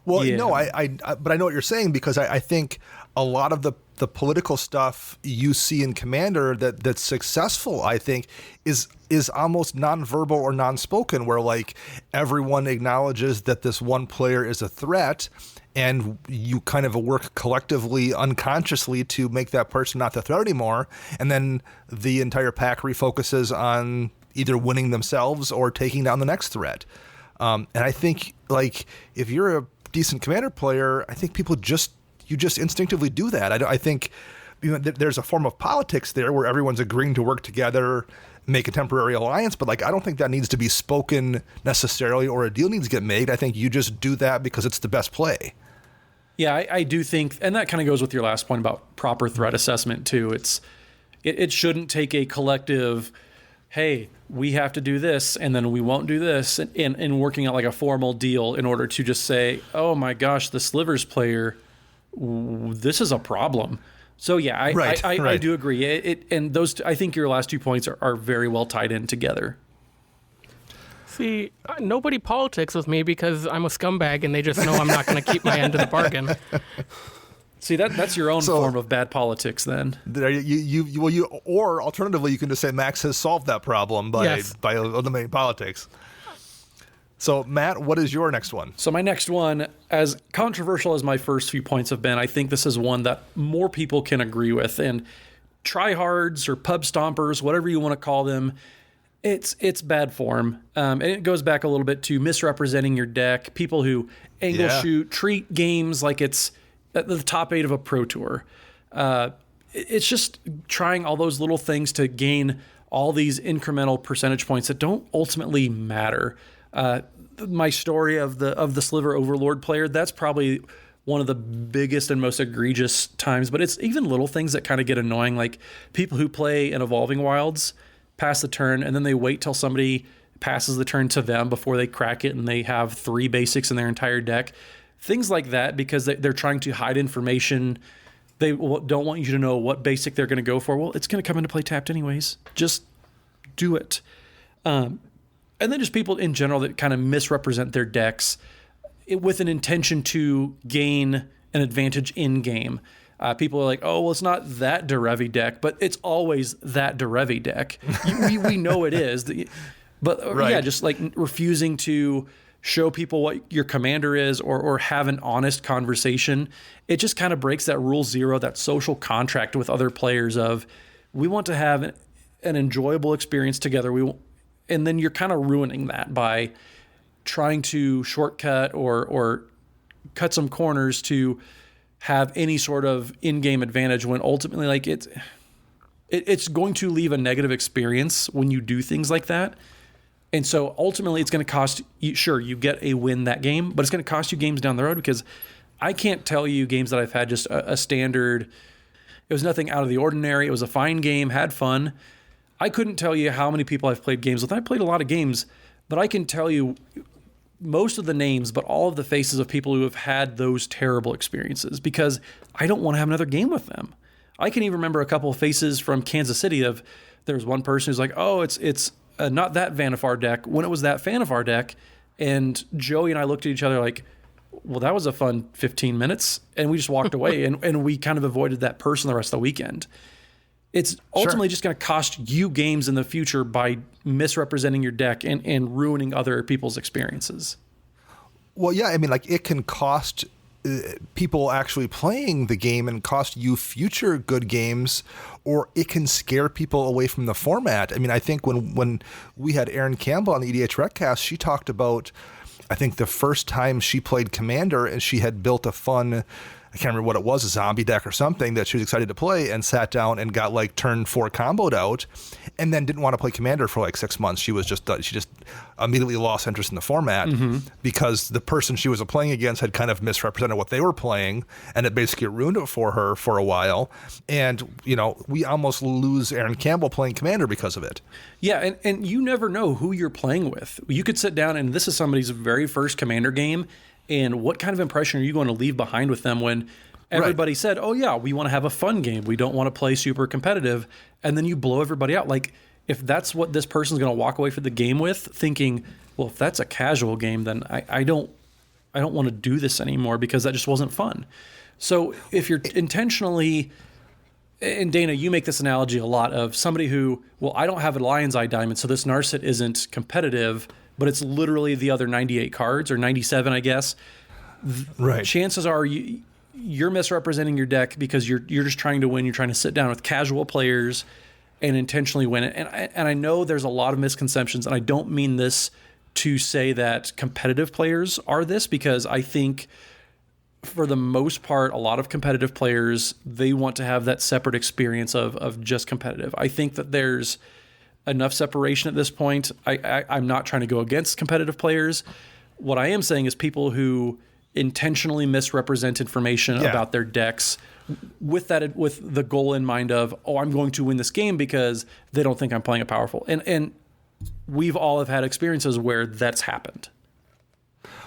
Well, no, but I know what you're saying, because I think a lot of the political stuff you see in Commander that's successful, I think, is almost nonverbal or non-spoken, where like everyone acknowledges that this one player is a threat, and you kind of work collectively, unconsciously, to make that person not the threat anymore, and then the entire pack refocuses on either winning themselves or taking down the next threat. And I think, like, if you're a decent Commander player, I think you just instinctively do that. I think there's a form of politics there where everyone's agreeing to work together, make a temporary alliance, but like I don't think that needs to be spoken necessarily, or a deal needs to get made. I think you just do that because it's the best play. Yeah, I do think, and that kind of goes with your last point about proper threat assessment too. It shouldn't take a collective, hey, we have to do this, and then we won't do this, and working out like a formal deal in order to just say, oh my gosh, the Slivers player, this is a problem. So yeah, I do agree. And those, I think your last 2 points are very well tied in together. See, nobody politics with me because I'm a scumbag and they just know I'm not going to keep my end of the bargain. See, that's your own form of bad politics then. Or alternatively, you can just say Max has solved that problem by eliminating politics. So, Matt, what is your next one? So my next one, as controversial as my first few points have been, I think this is one that more people can agree with. And tryhards or pub stompers, whatever you want to call them, it's bad form. And it goes back a little bit to misrepresenting your deck, people who angle shoot, treat games like it's at the top 8 of a Pro Tour. It's just trying all those little things to gain all these incremental percentage points that don't ultimately matter. My story of the Sliver Overlord player, that's probably one of the biggest and most egregious times, but it's even little things that kind of get annoying, like people who play in Evolving Wilds pass the turn and then they wait till somebody passes the turn to them before they crack it, and they have 3 basics in their entire deck. Things like that, because they're trying to hide information. They don't want you to know what basic they're going to go for. Well, it's going to come into play tapped anyways. Just do it. And then just people in general that kind of misrepresent their decks with an intention to gain an advantage in game. People are like, oh, well, it's not that Derevi deck, but it's always that Derevi deck. we know it is. But right. Yeah, just like refusing to show people what your commander is, or have an honest conversation. It just kind of breaks that rule 0, that social contract with other players of, we want to have an enjoyable experience together. And then you're kind of ruining that by trying to shortcut or cut some corners to have any sort of in-game advantage, when ultimately, like, it's going to leave a negative experience when you do things like that. And so ultimately it's going to cost you, sure, you get a win that game, but it's going to cost you games down the road, because I can't tell you games that I've had just a standard, it was nothing out of the ordinary, it was a fine game, had fun. I couldn't tell you how many people I've played games with. I played a lot of games, but I can tell you most of the names, but all of the faces of people who have had those terrible experiences, because I don't want to have another game with them. I can even remember a couple of faces from Kansas City of, there was one person who's like, oh, it's not that Vanifar deck, when it was that Vanifar deck. And Joey and I looked at each other like, well, that was a fun 15 minutes. And we just walked away and we kind of avoided that person the rest of the weekend. It's ultimately just going to cost you games in the future by misrepresenting your deck and ruining other people's experiences. Well, yeah, I mean, like, it can cost people actually playing the game and cost you future good games, or it can scare people away from the format. I mean, I think when we had Erin Campbell on the EDHRec cast, she talked about, I think, the first time she played Commander, and she had built a fun I can't remember what it was, a zombie deck or something that she was excited to play, and sat down and got like turn 4 comboed out, and then didn't want to play Commander for like 6 months. She just immediately lost interest in the format because the person she was playing against had kind of misrepresented what they were playing, and it basically ruined it for her for a while. And we almost lose Aaron Campbell playing Commander because of it. Yeah, and you never know who you're playing with. You could sit down, and this is somebody's very first Commander game, and what kind of impression are you going to leave behind with them when everybody said, oh yeah, we want to have a fun game, we don't want to play super competitive, and then you blow everybody out? Like, if that's what this person's going to walk away from the game with, thinking, well, if that's a casual game, then I don't want to do this anymore because that just wasn't fun. So if you're intentionally, and Dana, you make this analogy a lot of somebody who, well, I don't have a Lion's Eye Diamond, so this Narset isn't competitive, but it's literally the other 98 cards, or 97, I guess. Right. Chances are you're misrepresenting your deck because you're just trying to win. You're trying to sit down with casual players and intentionally win it. And I know there's a lot of misconceptions, and I don't mean this to say that competitive players are this, because I think for the most part, a lot of competitive players, they want to have that separate experience of just competitive. I think that there's enough separation at this point. I'm not trying to go against competitive players. What I am saying is people who intentionally misrepresent information about their decks with the goal in mind of, oh, I'm going to win this game because they don't think I'm playing it powerful. And we've all have had experiences where that's happened.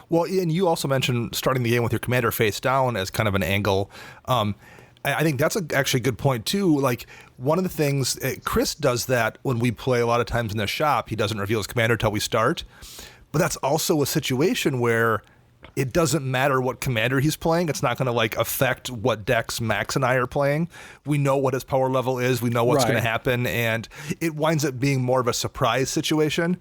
Well, and you also mentioned starting the game with your commander face down as kind of an angle. I think that's actually a good point too. Like, one of the things, Chris does that when we play a lot of times in the shop. He doesn't reveal his commander till we start, but that's also a situation where it doesn't matter what commander he's playing. It's not going to like affect what decks Max and I are playing. We know what his power level is. We know what's going to happen, and it winds up being more of a surprise situation.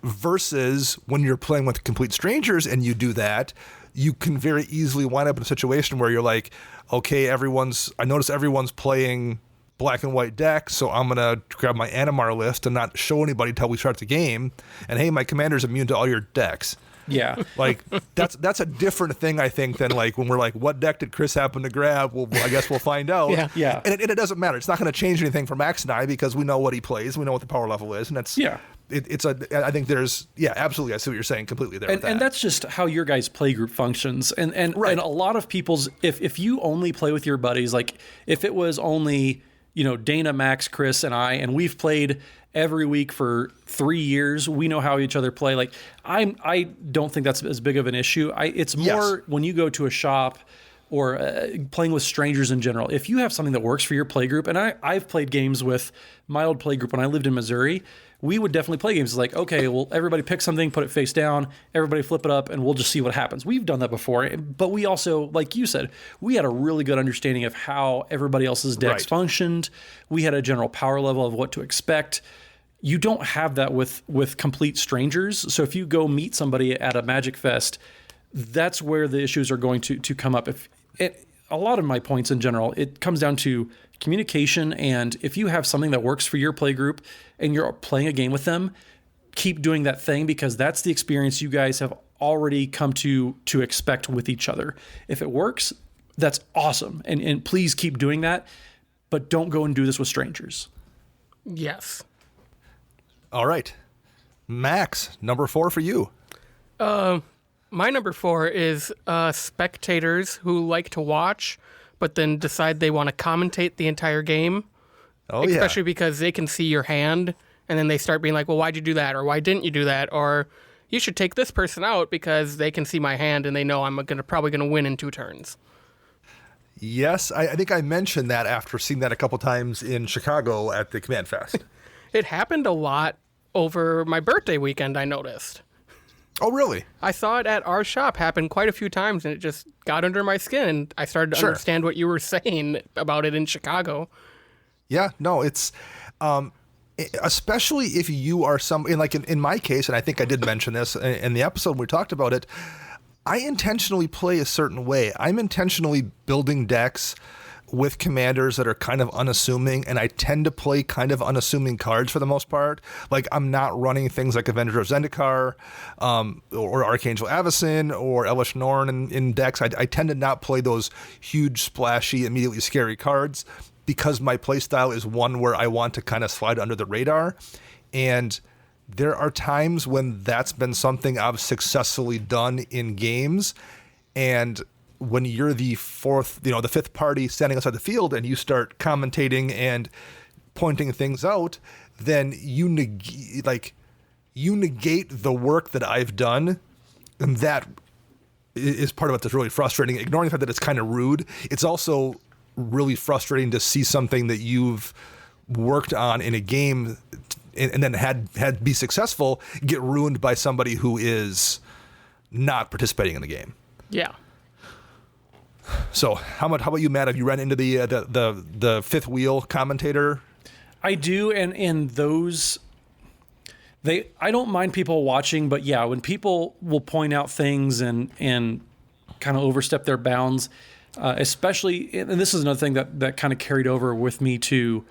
Versus when you're playing with complete strangers and you do that, you can very easily wind up in a situation where you're like, okay, I notice everyone's playing black and white deck, so I'm going to grab my Animar list and not show anybody till we start the game. And hey, my commander's immune to all your decks. Yeah. Like, that's a different thing, I think, than like when we're like, what deck did Chris happen to grab? Well, I guess we'll find out. Yeah. And it doesn't matter. It's not going to change anything for Max and I because we know what he plays. We know what the power level is. And that's, I think there's, absolutely. I see what you're saying completely there. And that's just how your guys' play group functions. And a lot of people's, if you only play with your buddies, like if it was only, Dana, Max, Chris, and I, and we've played every week for 3 years, we know how each other play. Like, I don't think that's as big of an issue. It's more when you go to a shop or playing with strangers in general. If you have something that works for your play group, and I've played games with my old play group when I lived in Missouri, we would definitely play games like, okay, well, everybody pick something, put it face down, everybody flip it up, and we'll just see what happens. We've done that before, but we also, like you said, we had a really good understanding of how everybody else's decks functioned. We had a general power level of what to expect. You don't have that with complete strangers. So if you go meet somebody at a Magic Fest, that's where the issues are going to come up. A lot of my points in general, it comes down to communication, and if you have something that works for your play group and you're playing a game with them, keep doing that thing, because that's the experience you guys have already come to expect with each other. If it works, that's awesome, and please keep doing that, but don't go and do this with strangers. Yes. All right. Max, number 4 for you. My number 4 is spectators who like to watch, but then decide they want to commentate the entire game. Oh, Especially because they can see your hand, and then they start being like, well, why'd you do that? Or why didn't you do that? Or you should take this person out because they can see my hand and they know I'm probably going to win in 2 turns. Yes, I think I mentioned that after seeing that a couple times in Chicago at the Command Fest. It happened a lot over my birthday weekend, I noticed. Oh, really? I saw it at our shop happen quite a few times, and it just got under my skin, and I started to understand what you were saying about it in Chicago. Yeah, no, it's especially if you are in my case, and I think I did mention this in the episode when we talked about it, I intentionally play a certain way. I'm intentionally building decks with commanders that are kind of unassuming, and I tend to play kind of unassuming cards for the most part. Like, I'm not running things like Avenger of Zendikar, or Archangel Avacyn, or Elesh Norn in decks. I tend to not play those huge, splashy, immediately scary cards because my playstyle is one where I want to kind of slide under the radar. And there are times when that's been something I've successfully done in games, and when you're the fifth party standing outside the field and you start commentating and pointing things out, then you negate the work that I've done. And that is part of it that's really frustrating. Ignoring the fact that it's kind of rude, it's also really frustrating to see something that you've worked on in a game and then had be successful get ruined by somebody who is not participating in the game. Yeah. So how about you, Matt? Have you run into the fifth wheel commentator? I do, and those I don't mind people watching, but yeah, when people will point out things and kind of overstep their bounds, especially, and this is another thing that kind of carried over with me to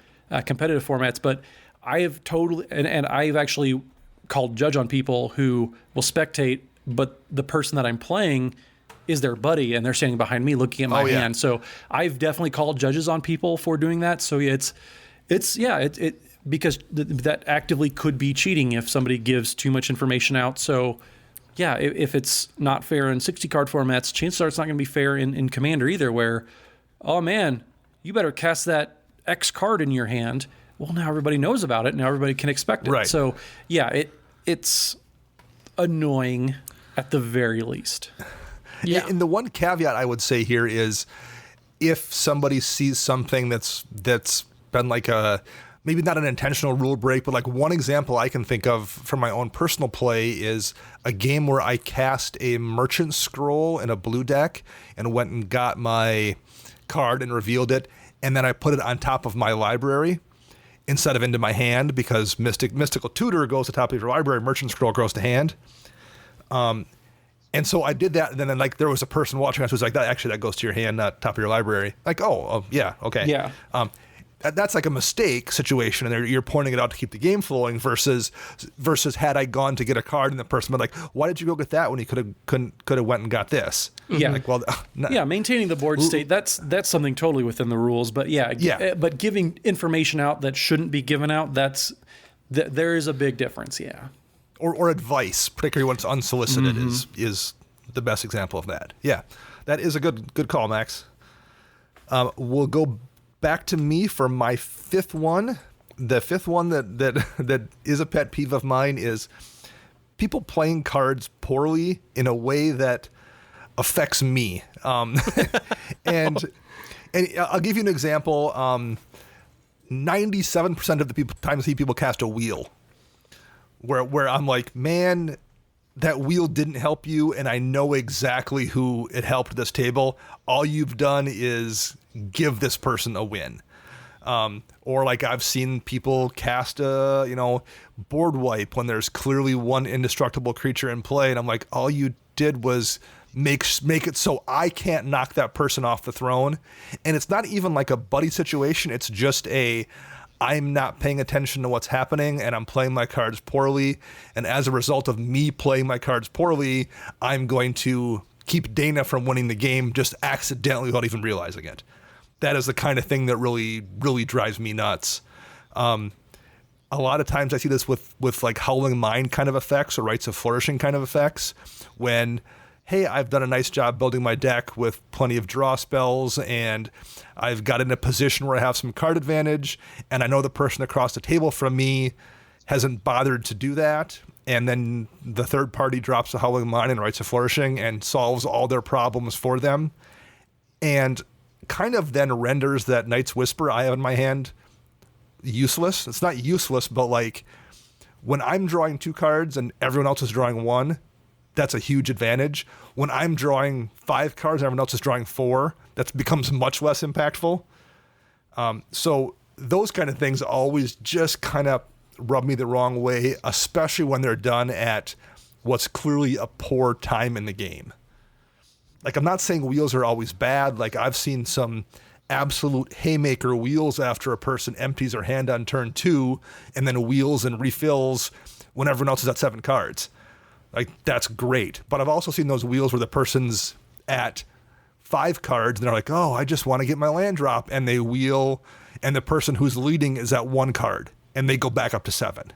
competitive formats, but I have totally, and I've actually called judge on people who will spectate, but the person that I'm playing is their buddy, and they're standing behind me looking at my hand. So I've definitely called judges on people for doing that. So it's because that actively could be cheating if somebody gives too much information out. So yeah, if it's not fair in 60 card formats, chances are it's not going to be fair in Commander either, where, oh man, you better cast that X card in your hand. Well, now everybody knows about it. Now everybody can expect it. Right. So yeah, it's annoying at the very least. Yeah. And the one caveat I would say here is, if somebody sees something that's been like maybe not an intentional rule break, but like one example I can think of from my own personal play is a game where I cast a Merchant Scroll in a blue deck and went and got my card and revealed it, and then I put it on top of my library instead of into my hand, because Mystical Tutor goes to top of your library, Merchant Scroll goes to hand. And so I did that, and then like there was a person watching us who was like, that goes to your hand, not top of your library. Like, oh yeah, okay. Yeah. That's like a mistake situation, and you're pointing it out to keep the game flowing. Versus had I gone to get a card and the person been like, why did you go get that when you could have went and got this? Yeah. Like, well, yeah, maintaining the board state, that's something totally within the rules. But yeah. But giving information out that shouldn't be given out, there is a big difference. Yeah. Or advice, particularly when it's unsolicited, is the best example of that. Yeah, that is a good call, Max. We'll go back to me for my fifth one. The fifth one that is a pet peeve of mine is people playing cards poorly in a way that affects me. And I'll give you an example. 97% of the time I see people cast a wheel, where I'm like, man, that wheel didn't help you, and I know exactly who it helped at this table. All you've done is give this person a win. Or like I've seen people cast a board wipe when there's clearly one indestructible creature in play, and I'm like, all you did was make it so I can't knock that person off the throne. And it's not even like a buddy situation. It's just I'm not paying attention to what's happening, and I'm playing my cards poorly. And as a result of me playing my cards poorly, I'm going to keep Dana from winning the game just accidentally without even realizing it. That is the kind of thing that really, really drives me nuts. A lot of times I see this with like Howling Mind kind of effects or Rites of Flourishing kind of effects, when, hey, I've done a nice job building my deck with plenty of draw spells, and I've got in a position where I have some card advantage, and I know the person across the table from me hasn't bothered to do that, and then the third party drops a Howling Mind and Rites of Flourishing and solves all their problems for them, and kind of then renders that Night's Whisper I have in my hand useless. It's not useless, but like when I'm drawing 2 cards and everyone else is drawing 1, that's a huge advantage. When I'm drawing 5 cards and everyone else is drawing 4, that becomes much less impactful. So those kind of things always just kind of rub me the wrong way, especially when they're done at what's clearly a poor time in the game. Like, I'm not saying wheels are always bad. Like, I've seen some absolute haymaker wheels after a person empties their hand on turn 2 and then wheels and refills when everyone else is at 7 cards. Like, that's great. But I've also seen those wheels where the person's at 5 cards and they're like, oh, I just want to get my land drop. And they wheel, and the person who's leading is at 1 card and they go back up to 7.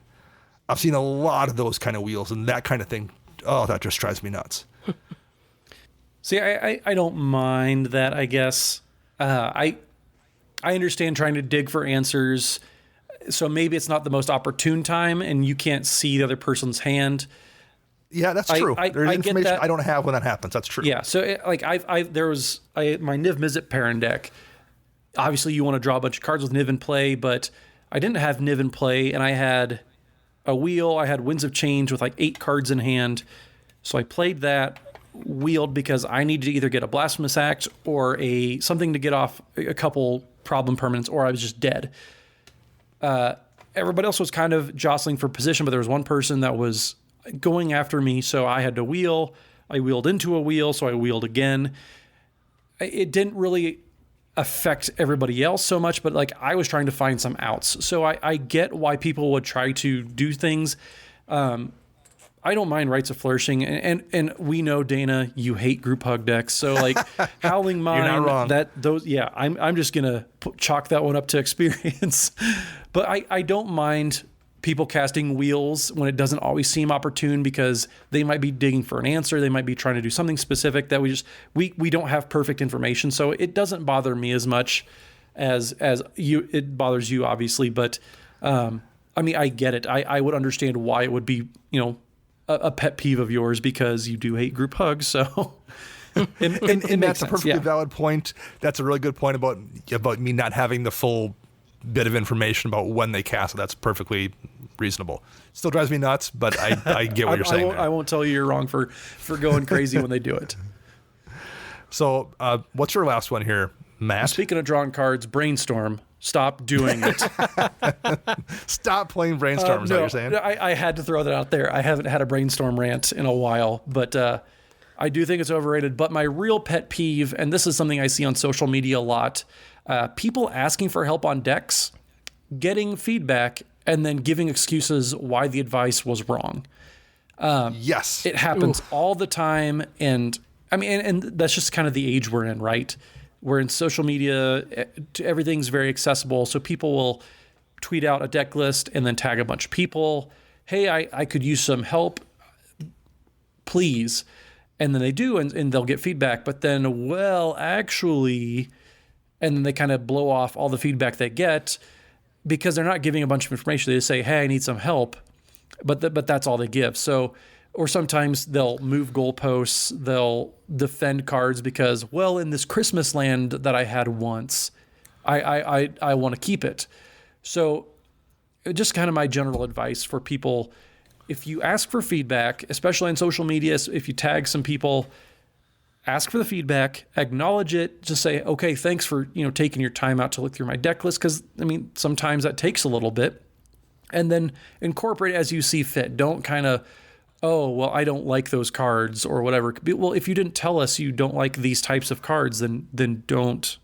I've seen a lot of those kind of wheels, and that kind of thing. Oh, that just drives me nuts. See, I don't mind that, I guess. I understand trying to dig for answers. So maybe it's not the most opportune time and you can't see the other person's hand. Yeah, that's true. There's information I don't have when that happens. That's true. Yeah. So there was my Niv Mizzet Perrin deck. Obviously you want to draw a bunch of cards with Niv in play, but I didn't have Niv in play, and I had a wheel. I had Winds of Change with like 8 cards in hand. So I played that, wheeled, because I needed to either get a Blasphemous Act or something to get off a couple problem permanents, or I was just dead. Everybody else was kind of jostling for position, but there was one person that was going after me, so I had to wheel. I wheeled into a wheel, so I wheeled again. It didn't really affect everybody else so much, but like I was trying to find some outs. So I get why people would try to do things. I don't mind Rites of Flourishing, and we know, Dana, you hate group hug decks. So like Howling Mine, you're not wrong. I'm just gonna chalk that one up to experience. But I don't mind people casting wheels when it doesn't always seem opportune, because they might be digging for an answer. They might be trying to do something specific that we don't have perfect information. So it doesn't bother me as much as you. It bothers you, obviously. But I mean, I get it. I would understand why it would be, a pet peeve of yours, because you do hate group hugs. So and that's a perfectly valid point. That's a really good point about me not having the full bit of information about when they cast it. That's perfectly reasonable. Still drives me nuts, but I get what you're saying. I won't tell you you're wrong for going crazy when they do it. So what's your last one here, Matt? Speaking of drawing cards, Brainstorm. Stop doing it. Stop playing Brainstorm, is that what you're saying? I had to throw that out there. I haven't had a Brainstorm rant in a while, but I do think it's overrated. But my real pet peeve, and this is something I see on social media a lot, people asking for help on decks, getting feedback, and then giving excuses why the advice was wrong. Yes. It happens all the time. And I mean, and that's just kind of the age we're in, right? We're in social media, everything's very accessible. So people will tweet out a deck list and then tag a bunch of people. Hey, I could use some help, please. And then they do, and they'll get feedback. But then, well, actually, and then they kind of blow off all the feedback they get because they're not giving a bunch of information. They just say, hey, I need some help. But that's all they give. So, or sometimes they'll move goalposts, they'll defend cards because, well, in this Christmas land that I had once, I want to keep it. So just kind of my general advice for people, if you ask for feedback, especially on social media, if you tag some people, ask for the feedback, acknowledge it, just say, okay, thanks for taking your time out to look through my deck list, because I mean sometimes that takes a little bit, and then incorporate as you see fit. Don't kind of, oh, well, I don't like those cards or whatever. Well, if you didn't tell us you don't like these types of cards, then don't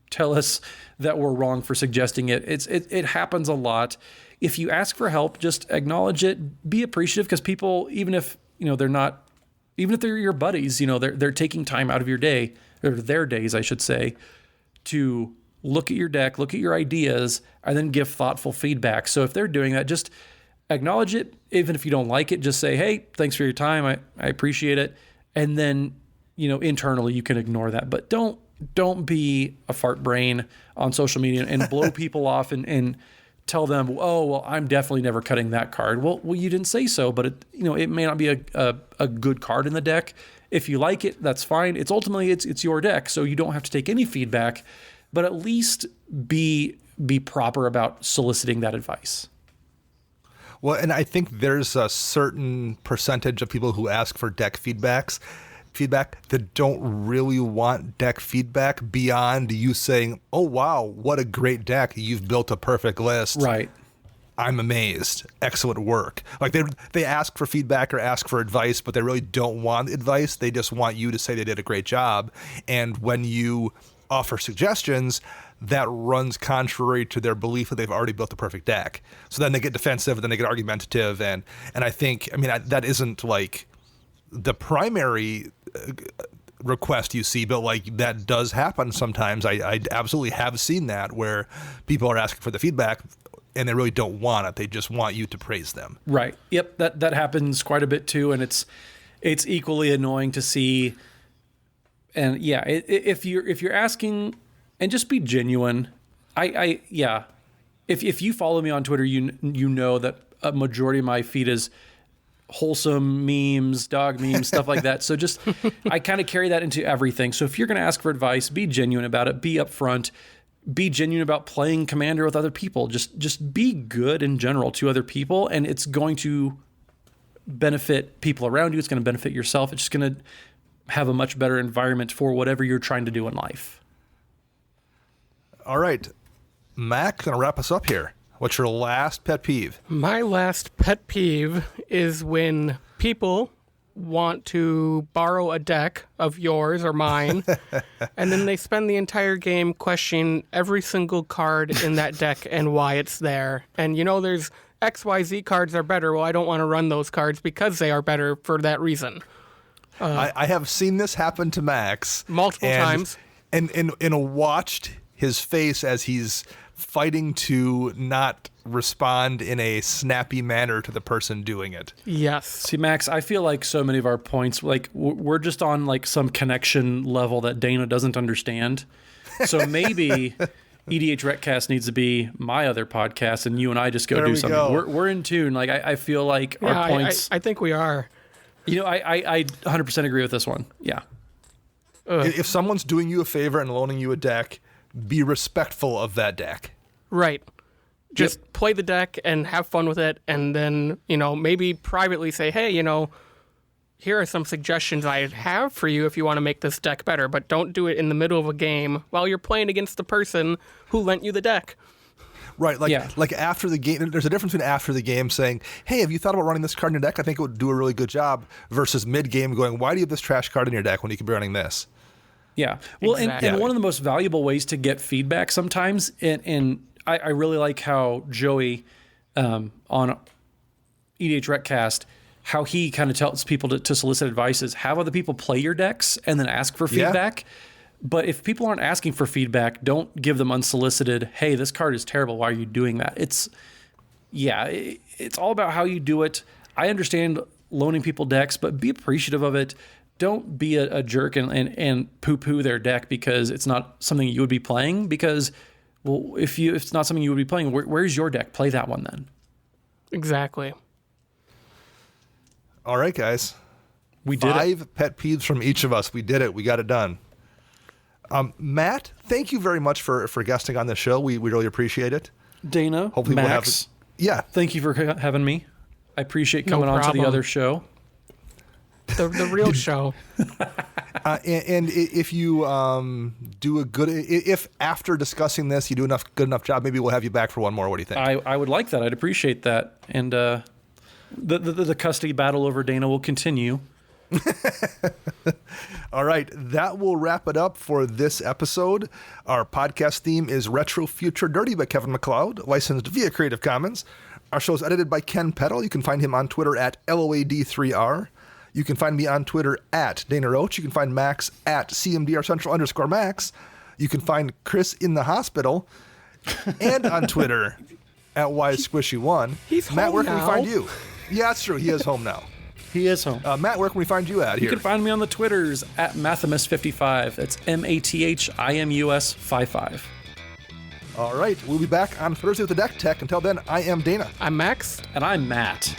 tell us that we're wrong for suggesting it. It happens a lot. If you ask for help, just acknowledge it, be appreciative, because people, even if they're your buddies, they're taking time out of your day, or their days, I should say, to look at your deck, look at your ideas, and then give thoughtful feedback. So if they're doing that, just acknowledge it. Even if you don't like it, just say, hey, thanks for your time. I appreciate it. And then, internally you can ignore that, but don't be a fart brain on social media and blow people off and tell them, oh, well, I'm definitely never cutting that card. Well, you didn't say so, but it may not be a good card in the deck. If you like it, that's fine. It's ultimately it's your deck, so you don't have to take any feedback, but at least be proper about soliciting that advice. Well, and I think there's a certain percentage of people who ask for deck feedback that don't really want deck feedback beyond you saying, oh, wow, what a great deck. You've built a perfect list. Right. I'm amazed. Excellent work. Like they ask for feedback or ask for advice, but they really don't want advice. They just want you to say they did a great job. And when you offer suggestions, that runs contrary to their belief that they've already built the perfect deck. So then they get defensive, then they get argumentative, and I think, that isn't like the primary request you see, but like that does happen sometimes. I absolutely have seen that where people are asking for the feedback and they really don't want it. They just want you to praise them. Right. Yep. That happens quite a bit too, and it's equally annoying to see. And yeah, if you're asking, and just be genuine. If you follow me on Twitter, you know that a majority of my feed is wholesome memes, dog memes, stuff like that. So just, I kind of carry that into everything. So if you're going to ask for advice, be genuine about it, be upfront, be genuine about playing Commander with other people. Just be good in general to other people, and it's going to benefit people around you. It's going to benefit yourself. It's just going to have a much better environment for whatever you're trying to do in life. All right, Mac, going to wrap us up here. What's your last pet peeve? My last pet peeve is when people want to borrow a deck of yours or mine, and then they spend the entire game questioning every single card in that deck and why it's there. And there's XYZ cards are better. Well, I don't want to run those cards because they are better for that reason. I have seen this happen to Max multiple times, and watched his face as he's fighting to not respond in a snappy manner to the person doing it. Yes. See, Max, I feel like so many of our points, like we're just on like some connection level that Dana doesn't understand. So maybe EDHRec needs to be my other podcast, and you and I just go do something. We're in tune. Like I feel like our points. I think we are. I 100% agree with this one. Yeah. If someone's doing you a favor and loaning you a deck, be respectful of that deck. Right. Just play the deck and have fun with it, and then, maybe privately say, hey, here are some suggestions I have for you if you want to make this deck better, but don't do it in the middle of a game while you're playing against the person who lent you the deck. Right, like after the game, there's a difference between after the game saying, hey, have you thought about running this card in your deck? I think it would do a really good job, versus mid-game going, why do you have this trash card in your deck when you could be running this? Yeah. Well, exactly. And one of the most valuable ways to get feedback sometimes, and I really like how Joey on EDHRec, how he kind of tells people to solicit advice is have other people play your decks and then ask for feedback. Yeah. But if people aren't asking for feedback, don't give them unsolicited, hey, this card is terrible, why are you doing that? It's all about how you do it. I understand loaning people decks, but be appreciative of it. Don't be a jerk and poo-poo their deck because it's not something you would be playing. Because, well, if it's not something you would be playing, where's your deck? Play that one then. Exactly. All right, guys. We did it. 5 pet peeves from each of us. We did it. We got it done. Matt, thank you very much for guesting on this show. We really appreciate it. Dana, hopefully Max, thank you for having me. I appreciate coming on to the other show. The real show. And if you do if after discussing this you do good enough job, maybe we'll have you back for one more. What do you think? I would like that. I'd appreciate that. And the custody battle over Dana will continue. All right, that will wrap it up for this episode. Our podcast theme is Retro Future Dirty by Kevin MacLeod, licensed via Creative Commons. Our show is edited by Ken Peddle. You can find him on Twitter at LOAD3R. You can find me on Twitter at Dana Roach. You can find Max at CMDR_Max. You can find Chris in the hospital and on Twitter at YSquishy1. He's Matt, home where can we now. find you? Yeah, that's true. He is home now. He is home. Matt, where can we find you at here? You can find me on the Twitters at Mathimus55. That's MATHIMUS55. All right, we'll be back on Thursday with the Deck Tech. Until then, I am Dana. I'm Max. And I'm Matt.